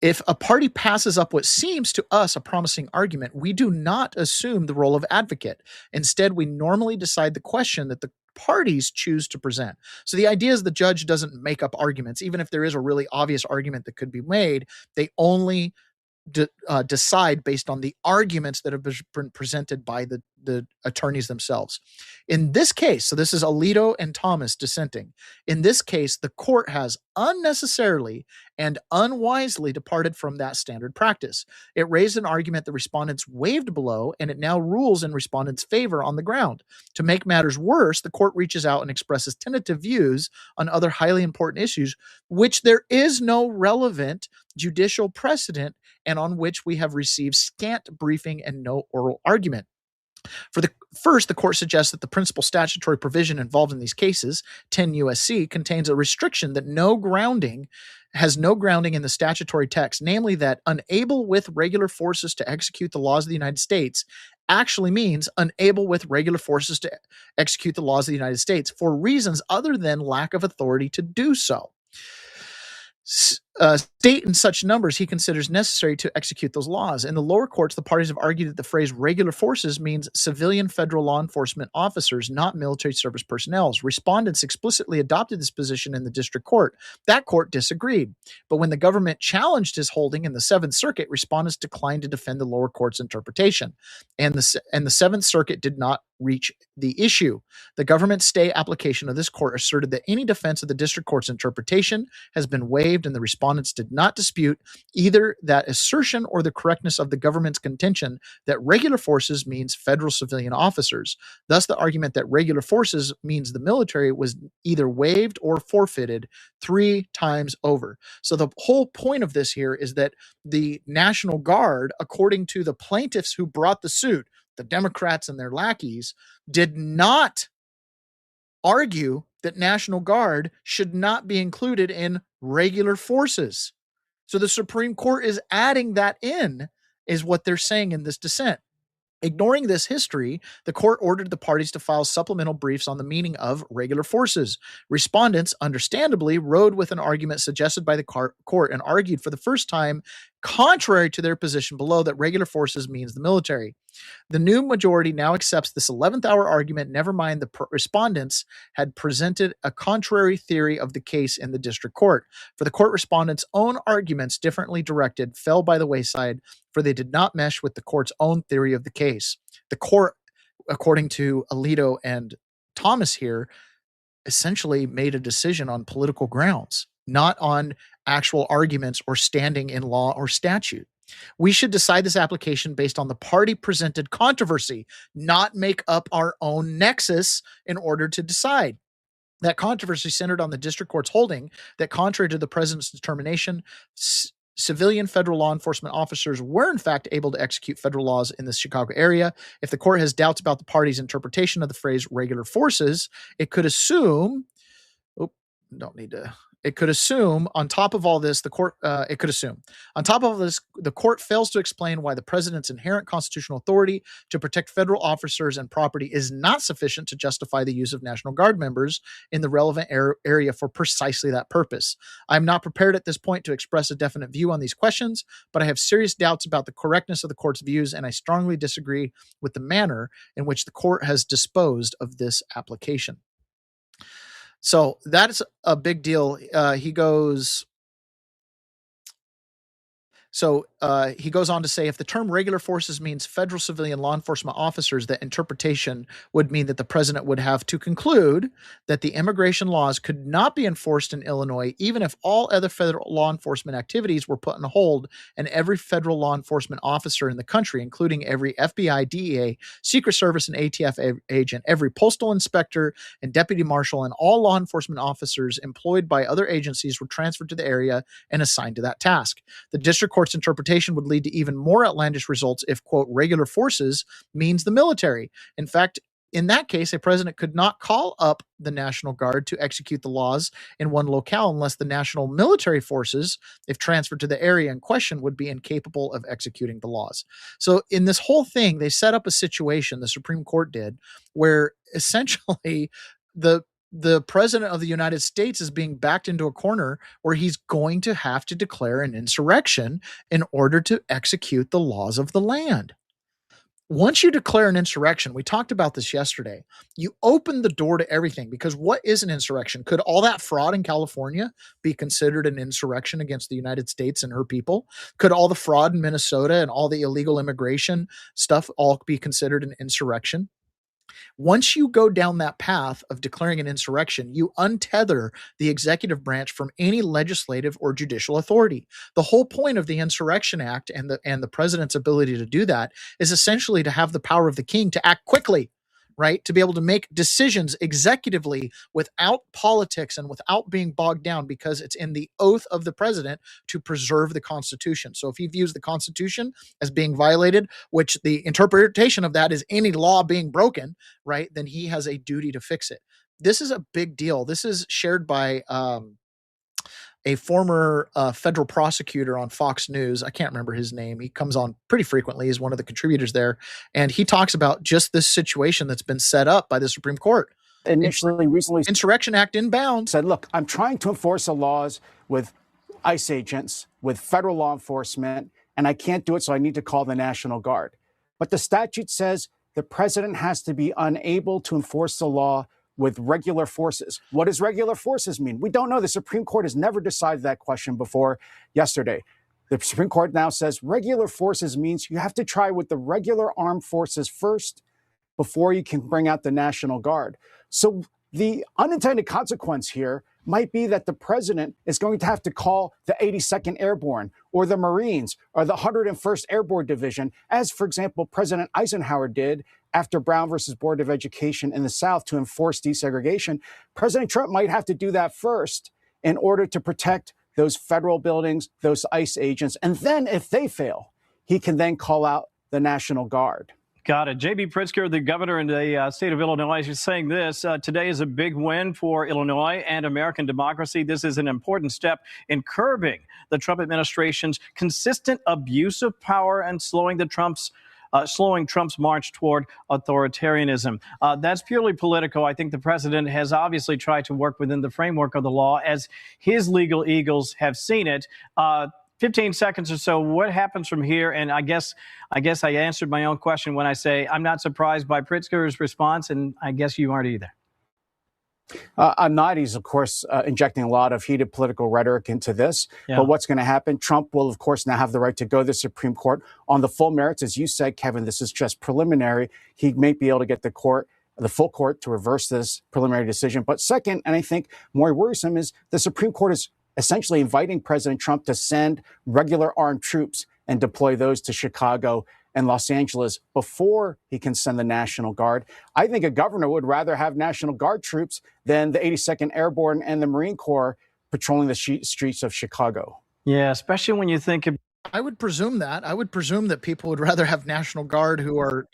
If a party passes up what seems to us a promising argument, we do not assume the role of advocate. Instead, we normally decide the question that the parties choose to present. So the idea is the judge doesn't make up arguments. Even if there is a really obvious argument that could be made, they only decide based on the arguments that have been presented by the attorneys themselves. In this case, so this is Alito and Thomas dissenting. In this case, the court has unnecessarily and unwisely departed from that standard practice. It raised an argument the respondents waived below, and it now rules in respondents' favor on the ground. To make matters worse, the court reaches out and expresses tentative views on other highly important issues, which there is no relevant judicial precedent and on which we have received scant briefing and no oral argument. For the first, the court suggests that the principal statutory provision involved in these cases, 10 U.S.C., contains a restriction that has no grounding in the statutory text, namely that unable with regular forces to execute the laws of the United States actually means unable with regular forces to execute the laws of the United States for reasons other than lack of authority to do so. State in such numbers he considers necessary to execute those laws. In the lower courts, the parties have argued that the phrase regular forces means civilian federal law enforcement officers, not military service personnel. Respondents explicitly adopted this position in the district court. That court disagreed. But when the government challenged his holding in the Seventh Circuit, respondents declined to defend the lower court's interpretation. And the Seventh Circuit did not reach the issue. The government stay application of this court asserted that any defense of the district court's interpretation has been waived, and the respondents did not dispute either that assertion or the correctness of the government's contention that regular forces means federal civilian officers. Thus, the argument that regular forces means the military was either waived or forfeited 3 times over. So the whole point of this here is that the National Guard, according to the plaintiffs who brought the suit, the Democrats and their lackeys, did not argue that National Guard should not be included in regular forces. So the Supreme Court is adding that in, is what they're saying in this dissent. Ignoring this history, the court ordered the parties to file supplemental briefs on the meaning of regular forces. Respondents, understandably, rode with an argument suggested by the court and argued for the first time, contrary to their position below, that regular forces means the military. The new majority now accepts this 11th hour argument. Never mind, the respondents had presented a contrary theory of the case in the district court. For the court, respondents' own arguments, differently directed, fell by the wayside, for they did not mesh with the court's own theory of the case. The court, according to Alito and Thomas here, essentially made a decision on political grounds, not on actual arguments or standing in law or statute. We should decide this application based on the party-presented controversy, not make up our own nexus in order to decide. That controversy centered on the district court's holding that, contrary to the president's determination, civilian federal law enforcement officers were in fact able to execute federal laws in the Chicago area. If the court has doubts about the party's interpretation of the phrase regular forces, it could assume on top of all this, the court fails to explain why the president's inherent constitutional authority to protect federal officers and property is not sufficient to justify the use of National Guard members in the relevant area for precisely that purpose. I'm not prepared at this point to express a definite view on these questions, but I have serious doubts about the correctness of the court's views, and I strongly disagree with the manner in which the court has disposed of this application. So that's a big deal. He goes on to say, if the term regular forces means federal civilian law enforcement officers, that interpretation would mean that the president would have to conclude that the immigration laws could not be enforced in Illinois, even if all other federal law enforcement activities were put on hold, and every federal law enforcement officer in the country, including every FBI, DEA, Secret Service, and ATF agent, every postal inspector and deputy marshal, and all law enforcement officers employed by other agencies were transferred to the area and assigned to that task. The district court's interpretation would lead to even more outlandish results if, quote, regular forces means the military. In fact, In that case, a president could not call up the National Guard to execute the laws in one locale unless the national military forces, if transferred to the area in question, would be incapable of executing the laws. So in this whole thing, they set up a situation, the Supreme Court did, where essentially the president of the United States is being backed into a corner where he's going to have to declare an insurrection in order to execute the laws of the land. Once you declare an insurrection, we talked about this yesterday, you open the door to everything, because what is an insurrection? Could all that fraud in California be considered an insurrection against the United States and her people? Could all the fraud in Minnesota and all the illegal immigration stuff all be considered an insurrection? Once you go down that path of declaring an insurrection, you untether the executive branch from any legislative or judicial authority. The whole point of the Insurrection Act and the president's ability to do that is essentially to have the power of the king to act quickly, right? To be able to make decisions executively without politics and without being bogged down, because it's in the oath of the president to preserve the Constitution. So if he views the Constitution as being violated, which the interpretation of that is any law being broken, right, then he has a duty to fix it. This is a big deal. This is shared by a former federal prosecutor on Fox News. I can't remember his name. He comes on pretty frequently. He's one of the contributors there. And he talks about just this situation that's been set up by the Supreme Court. Recently, Insurrection Act inbound said, look, I'm trying to enforce the laws with ICE agents, with federal law enforcement, and I can't do it, so I need to call the National Guard. But the statute says the president has to be unable to enforce the law with regular forces. What does regular forces mean? We don't know. The Supreme Court has never decided that question before yesterday. The Supreme Court now says regular forces means you have to try with the regular armed forces first before you can bring out the National Guard. So the unintended consequence here might be that the president is going to have to call the 82nd Airborne or the Marines or the 101st Airborne Division, as, for example, President Eisenhower did after Brown versus Board of Education in the South to enforce desegregation. President Trump might have to do that first in order to protect those federal buildings, those ICE agents. And then if they fail, he can then call out the National Guard. Got it. J.B. Pritzker, the governor in the state of Illinois, is saying this. Today is a big win for Illinois and American democracy. This is an important step in curbing the Trump administration's consistent abuse of power and slowing Trump's march toward authoritarianism. That's purely political. I think the president has obviously tried to work within the framework of the law as his legal eagles have seen it. 15 seconds or so. What happens from here? And I guess I answered my own question when I say I'm not surprised by Pritzker's response, and I guess you aren't either. I'm not. He's, of course, injecting a lot of heated political rhetoric into this. Yeah. But what's going to happen? Trump will, of course, now have the right to go to the Supreme Court on the full merits. As you said, Kevin, this is just preliminary. He may be able to get the full court to reverse this preliminary decision. But second, and I think more worrisome, is the Supreme Court is essentially inviting President Trump to send regular armed troops and deploy those to Chicago and Los Angeles before he can send the National Guard. I think a governor would rather have National Guard troops than the 82nd Airborne and the Marine Corps patrolling the streets of Chicago. Yeah, especially when you think of... I would presume that people would rather have National Guard who are,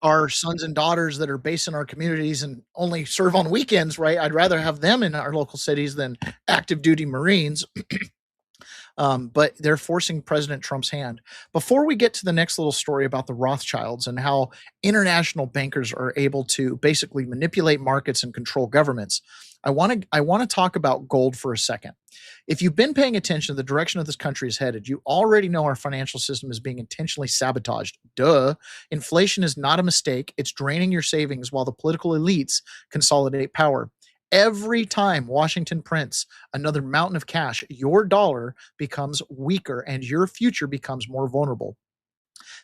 our sons and daughters that are based in our communities and only serve on weekends, right? I'd rather have them in our local cities than active duty Marines. But they're forcing President Trump's hand. Before we get to the next little story about the Rothschilds and how international bankers are able to basically manipulate markets and control governments, I want to talk about gold for a second. If you've been paying attention to the direction of this country is headed, you already know our financial system is being intentionally sabotaged. Duh. Inflation is not a mistake. It's draining your savings while the political elites consolidate power. Every time Washington prints another mountain of cash, your dollar becomes weaker and your future becomes more vulnerable.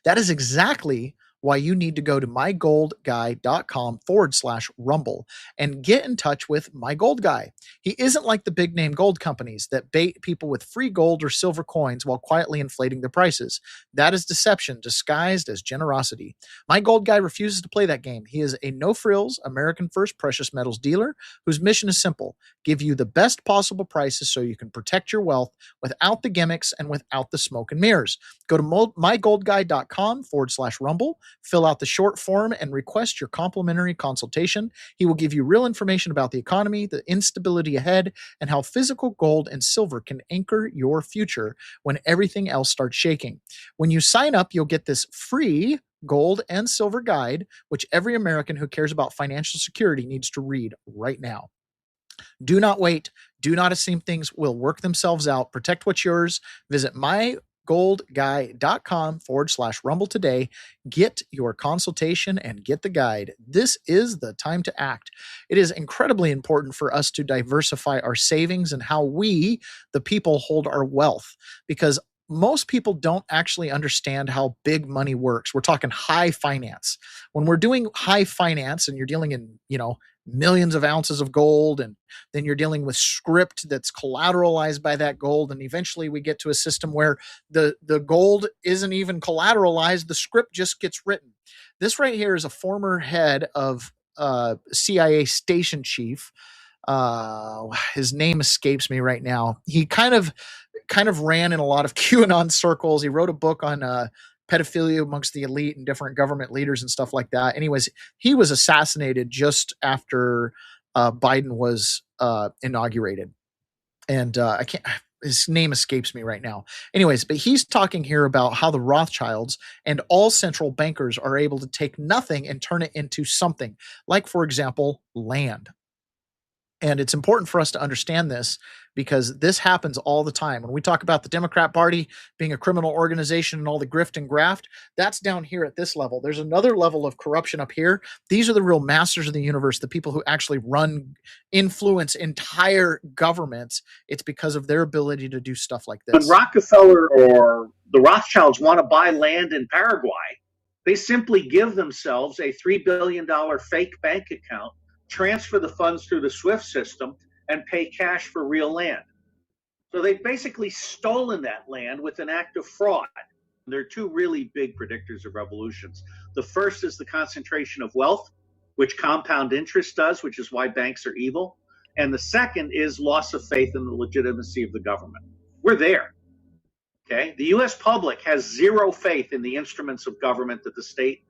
That is exactly why you need to go to mygoldguy.com/rumble and get in touch with My Gold Guy. He isn't like the big name gold companies that bait people with free gold or silver coins while quietly inflating their prices. That is deception disguised as generosity. My Gold Guy refuses to play that game. He is a no-frills, American first precious metals dealer whose mission is simple: give you the best possible prices so you can protect your wealth without the gimmicks and without the smoke and mirrors. Go to mygoldguy.com/rumble Fill out the short form and request your complimentary consultation. He will give you real information about the economy, the instability ahead, and how physical gold and silver can anchor your future when everything else starts shaking. When you sign up, you'll get this free gold and silver guide, which every American who cares about financial security needs to read right now. Do not wait. Do not assume things will work themselves out. Protect what's yours. Visit mygoldguy.com/rumble today. Get your consultation and get the guide. This is the time to act. It is incredibly important for us to diversify our savings and how we, the people, hold our wealth, because most people don't actually understand how big money works. We're talking high finance. When we're doing high finance and you're dealing in, millions of ounces of gold, and then you're dealing with script that's collateralized by that gold, and eventually we get to a system where the gold isn't even collateralized, the script just gets written. This right here is a former head of CIA station chief. His name escapes me right now. He kind of ran in a lot of QAnon circles. He wrote a book on pedophilia amongst the elite and different government leaders and stuff like that. Anyways, he was assassinated just after Biden was inaugurated. And his name escapes me right now. Anyways, but he's talking here about how the Rothschilds and all central bankers are able to take nothing and turn it into something, like, for example, land. And it's important for us to understand this, because this happens all the time. When we talk about the Democrat Party being a criminal organization and all the grift and graft, that's down here at this level. There's another level of corruption up here. These are the real masters of the universe, the people who actually influence entire governments. It's because of their ability to do stuff like this. When Rockefeller or the Rothschilds want to buy land in Paraguay, they simply give themselves a $3 billion fake bank account, transfer the funds through the SWIFT system, and pay cash for real land. So they've basically stolen that land with an act of fraud. There are two really big predictors of revolutions. The first is the concentration of wealth, which compound interest does, which is why banks are evil. And the second is loss of faith in the legitimacy of the government. We're there. Okay? The U.S. public has zero faith in the instruments of government at the state,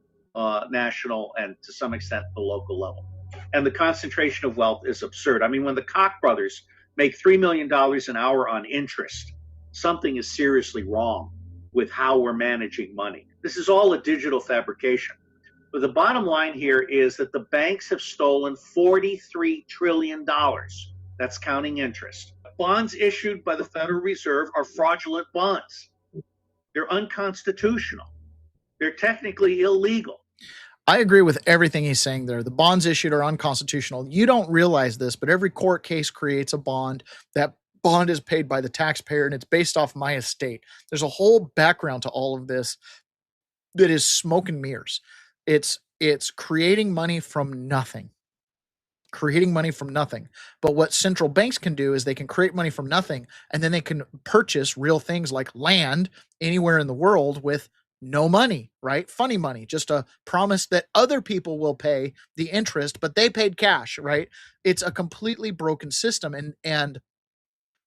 national, and to some extent the local level. And the concentration of wealth is absurd. I mean, when the Koch brothers make $3 million an hour on interest, something is seriously wrong with how we're managing money. This is all a digital fabrication. But the bottom line here is that the banks have stolen $43 trillion. That's counting interest. Bonds issued by the Federal Reserve are fraudulent bonds. They're unconstitutional. They're technically illegal. I agree with everything he's saying there. The bonds issued are unconstitutional. You don't realize this, but every court case creates a bond. That bond is paid by the taxpayer, and it's based off my estate. There's a whole background to all of this that is smoke and mirrors. It's creating money from nothing. Creating money from nothing. But what central banks can do is they can create money from nothing, and then they can purchase real things like land anywhere in the world with no money, right? Funny money, just a promise that other people will pay the interest, but they paid cash, right? It's a completely broken system. And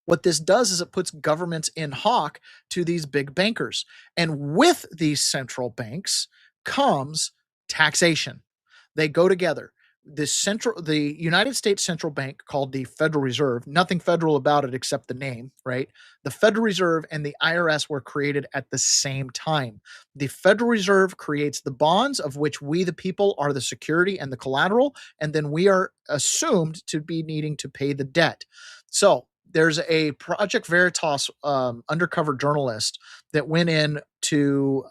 what this does is it puts governments in hock to these big bankers. And with these central banks comes taxation. They go together. The United States Central Bank, called the Federal Reserve, nothing federal about it except the name, right? The Federal Reserve and the IRS were created at the same time. The Federal Reserve creates the bonds, of which we, the people, are the security and the collateral, and then we are assumed to be needing to pay the debt. So there's a Project Veritas undercover journalist that went in to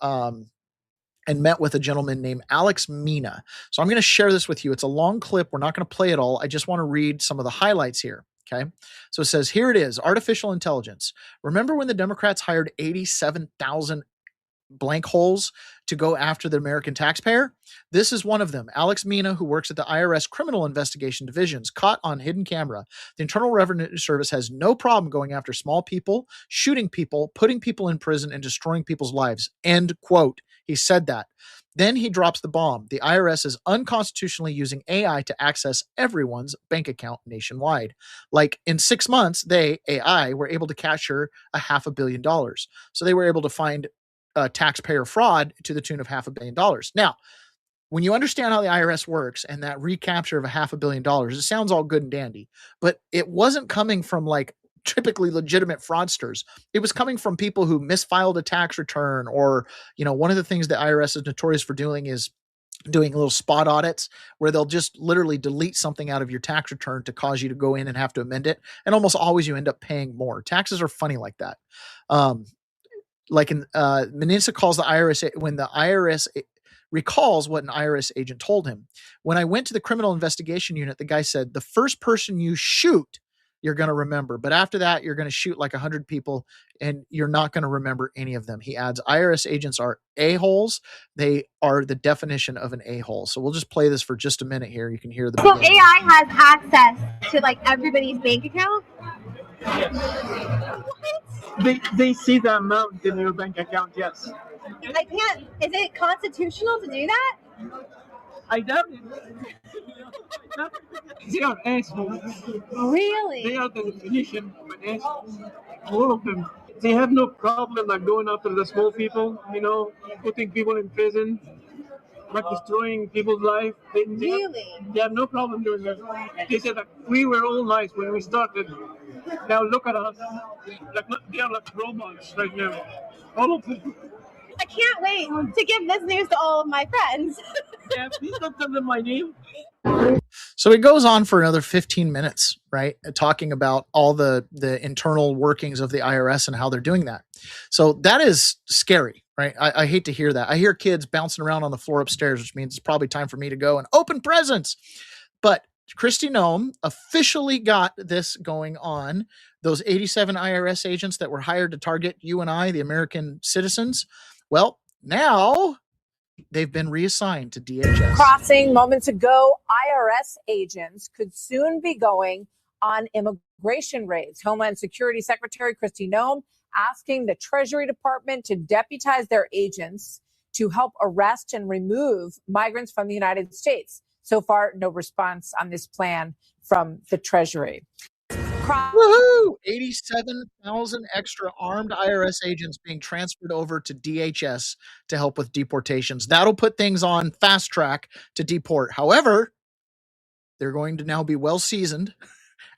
and met with a gentleman named Alex Mina. So I'm going to share this with you. It's a long clip. We're not going to play it all. I just want to read some of the highlights here. Okay. So it says, here it is, artificial intelligence. Remember when the Democrats hired 87,000 blank holes to go after the American taxpayer? This is one of them. Alex Mina, who works at the IRS Criminal Investigation Divisions, caught on hidden camera. The Internal Revenue Service has no problem going after small people, shooting people, putting people in prison, and destroying people's lives. End quote. He said that. Then he drops the bomb. The IRS is unconstitutionally using AI to access everyone's bank account nationwide. Like in 6 months, AI, were able to capture $500 million. So they were able to find taxpayer fraud to the tune of $500 million. Now, when you understand how the IRS works and that recapture of $500 million, it sounds all good and dandy, but it wasn't coming from like typically legitimate fraudsters. It was coming from people who misfiled a tax return, or, one of the things the IRS is notorious for doing is doing little spot audits where they'll just literally delete something out of your tax return to cause you to go in and have to amend it. And almost always you end up paying more. Taxes are funny like that. Menisa calls the IRS when the IRS recalls what an IRS agent told him. When I went to the criminal investigation unit, the guy said, the first person you shoot, you're going to remember. But after that, you're going to shoot like 100 people and you're not going to remember any of them. He adds, IRS agents are a-holes. They are the definition of an a-hole. So we'll just play this for just a minute here. You can hear the So beginning. AI has access to like everybody's bank account? They see the amount in your bank account, yes. I can't. Is it constitutional to do that? I doubt it. They are assholes. Really? They are the definition of an asshole. All of them. They have no problem like going after the small people, putting people in prison, like destroying people's life. They have no problem doing that. They said that we were all nice when we started. Now look at us. They are like robots right now. All of them. I can't wait to give this news to all of my friends. Yeah, please don't tell them my name. So it goes on for another 15 minutes, right? Talking about all the internal workings of the IRS and how they're doing that. So that is scary, right? I hate to hear that. I hear kids bouncing around on the floor upstairs, which means it's probably time for me to go and open presents. But Kristi Noem officially got this going on. Those 87 IRS agents that were hired to target you and I, the American citizens. Well, now they've been reassigned to DHS. Crossing moments ago, IRS agents could soon be going on immigration raids. Homeland Security Secretary Kristi Noem asking the Treasury Department to deputize their agents to help arrest and remove migrants from the United States. So far, no response on this plan from the Treasury. Woohoo! 87,000 extra armed IRS agents being transferred over to DHS to help with deportations. That'll put things on fast track to deport. However, they're going to now be well seasoned.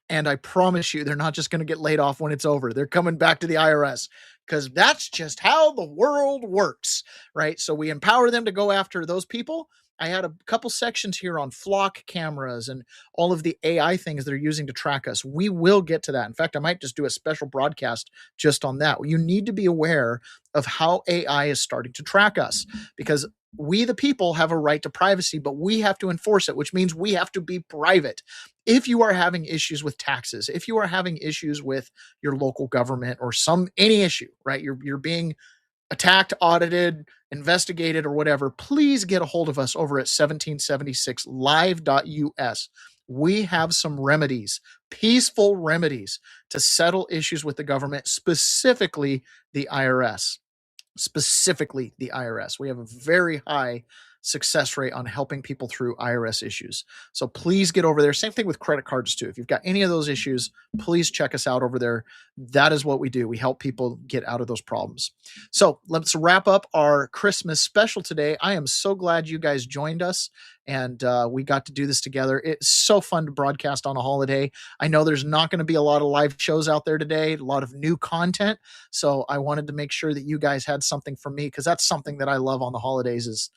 And I promise you, they're not just going to get laid off when it's over. They're coming back to the IRS because that's just how the world works, right? So we empower them to go after those people. I had a couple sections here on flock cameras and all of the AI things they're using to track us. We will get to that. In fact, I might just do a special broadcast just on that. You need to be aware of how AI is starting to track us because we, the people, have a right to privacy, but we have to enforce it, which means we have to be private. If you are having issues with taxes, if you are having issues with your local government or any issue, right? You're being attacked, audited, investigated, or whatever, please get a hold of us over at 1776live.us. We have some remedies, peaceful remedies to settle issues with the government, specifically the IRS. We have a very high success rate on helping people through IRS issues. So please get over there. Same thing with credit cards too. If you've got any of those issues, please check us out over there. That is what we do. We help people get out of those problems. So let's wrap up our Christmas special today. I am so glad you guys joined us and we got to do this together. It's so fun to broadcast on a holiday. I know there's not going to be a lot of live shows out there today, a lot of new content. So I wanted to make sure that you guys had something from me because that's something that I love on the holidays is,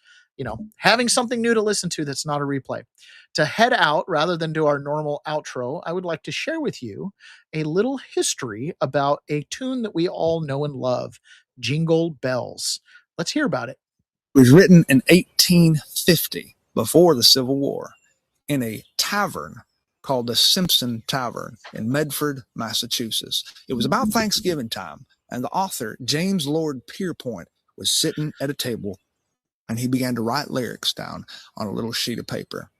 having something new to listen to that's not a replay. To head out, rather than do our normal outro, I would like to share with you a little history about a tune that we all know and love, Jingle Bells. Let's hear about it. It was written in 1850, before the Civil War, in a tavern called the Simpson Tavern in Medford, Massachusetts. It was about Thanksgiving time, and the author, James Lord Pierpont, was sitting at a table and he began to write lyrics down on a little sheet of paper.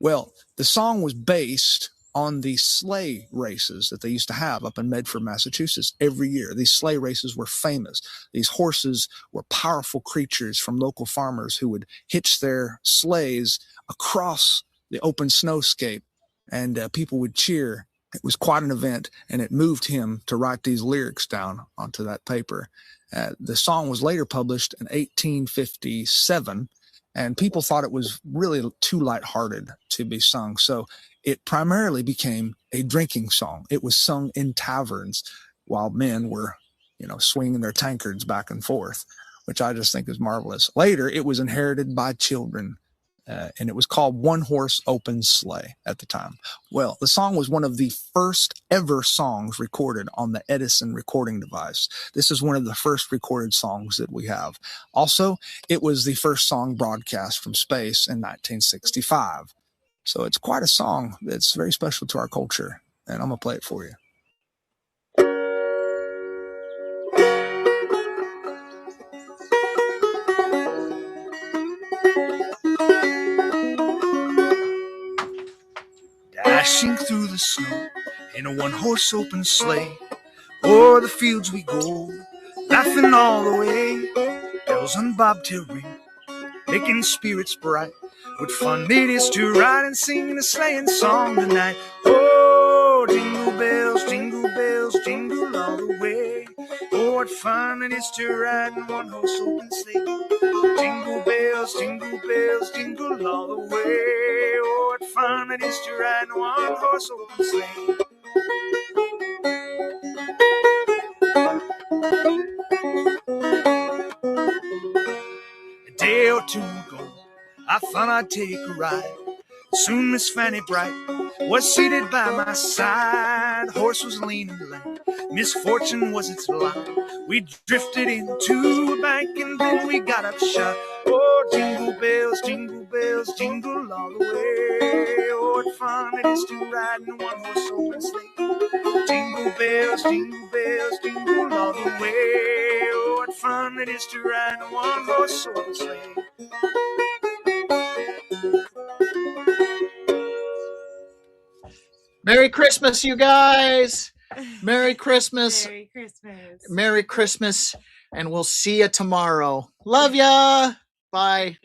Well, the song was based on the sleigh races that they used to have up in Medford, Massachusetts every year. These sleigh races were famous. These horses were powerful creatures from local farmers who would hitch their sleighs across the open snowscape, and people would cheer. It was quite an event, and it moved him to write these lyrics down onto that paper. The song was later published in 1857, and people thought it was really too lighthearted to be sung. So it primarily became a drinking song. It was sung in taverns while men were, swinging their tankards back and forth, which I just think is marvelous. Later, it was inherited by children, and it was called One Horse Open Sleigh at the time. Well, the song was one of the first ever songs recorded on the Edison recording device. This is one of the first recorded songs that we have. Also, it was the first song broadcast from space in 1965. So it's quite a song that's very special to our culture, and I'm going to play it for you. Dashing through the snow in a one-horse open sleigh, o'er the fields we go, laughing all the way. Bells on bobtail ring, making spirits bright. What fun it is to ride and sing a sleighing song tonight. Oh, jingle bells, jingle all the way. Oh, what fun it is to ride in one-horse open sleigh. Jingle bells, jingle all the way. Oh, what fun it is to ride in one-horse open sleigh. A day or two ago, I thought I'd take a ride. Soon Miss Fanny Bright was seated by my side. Horse was leaning lame, misfortune was its lot. We drifted into a bank and then we got upshot. Oh, jingle bells, jingle all the way. Oh, what fun it is to ride in a one-horse open sleigh. Jingle bells, jingle all the way. Oh, what fun it is to ride in a one-horse open sleigh. Merry Christmas, you guys. Merry Christmas. Merry Christmas. Merry Christmas. And we'll see you tomorrow. Love ya. Bye.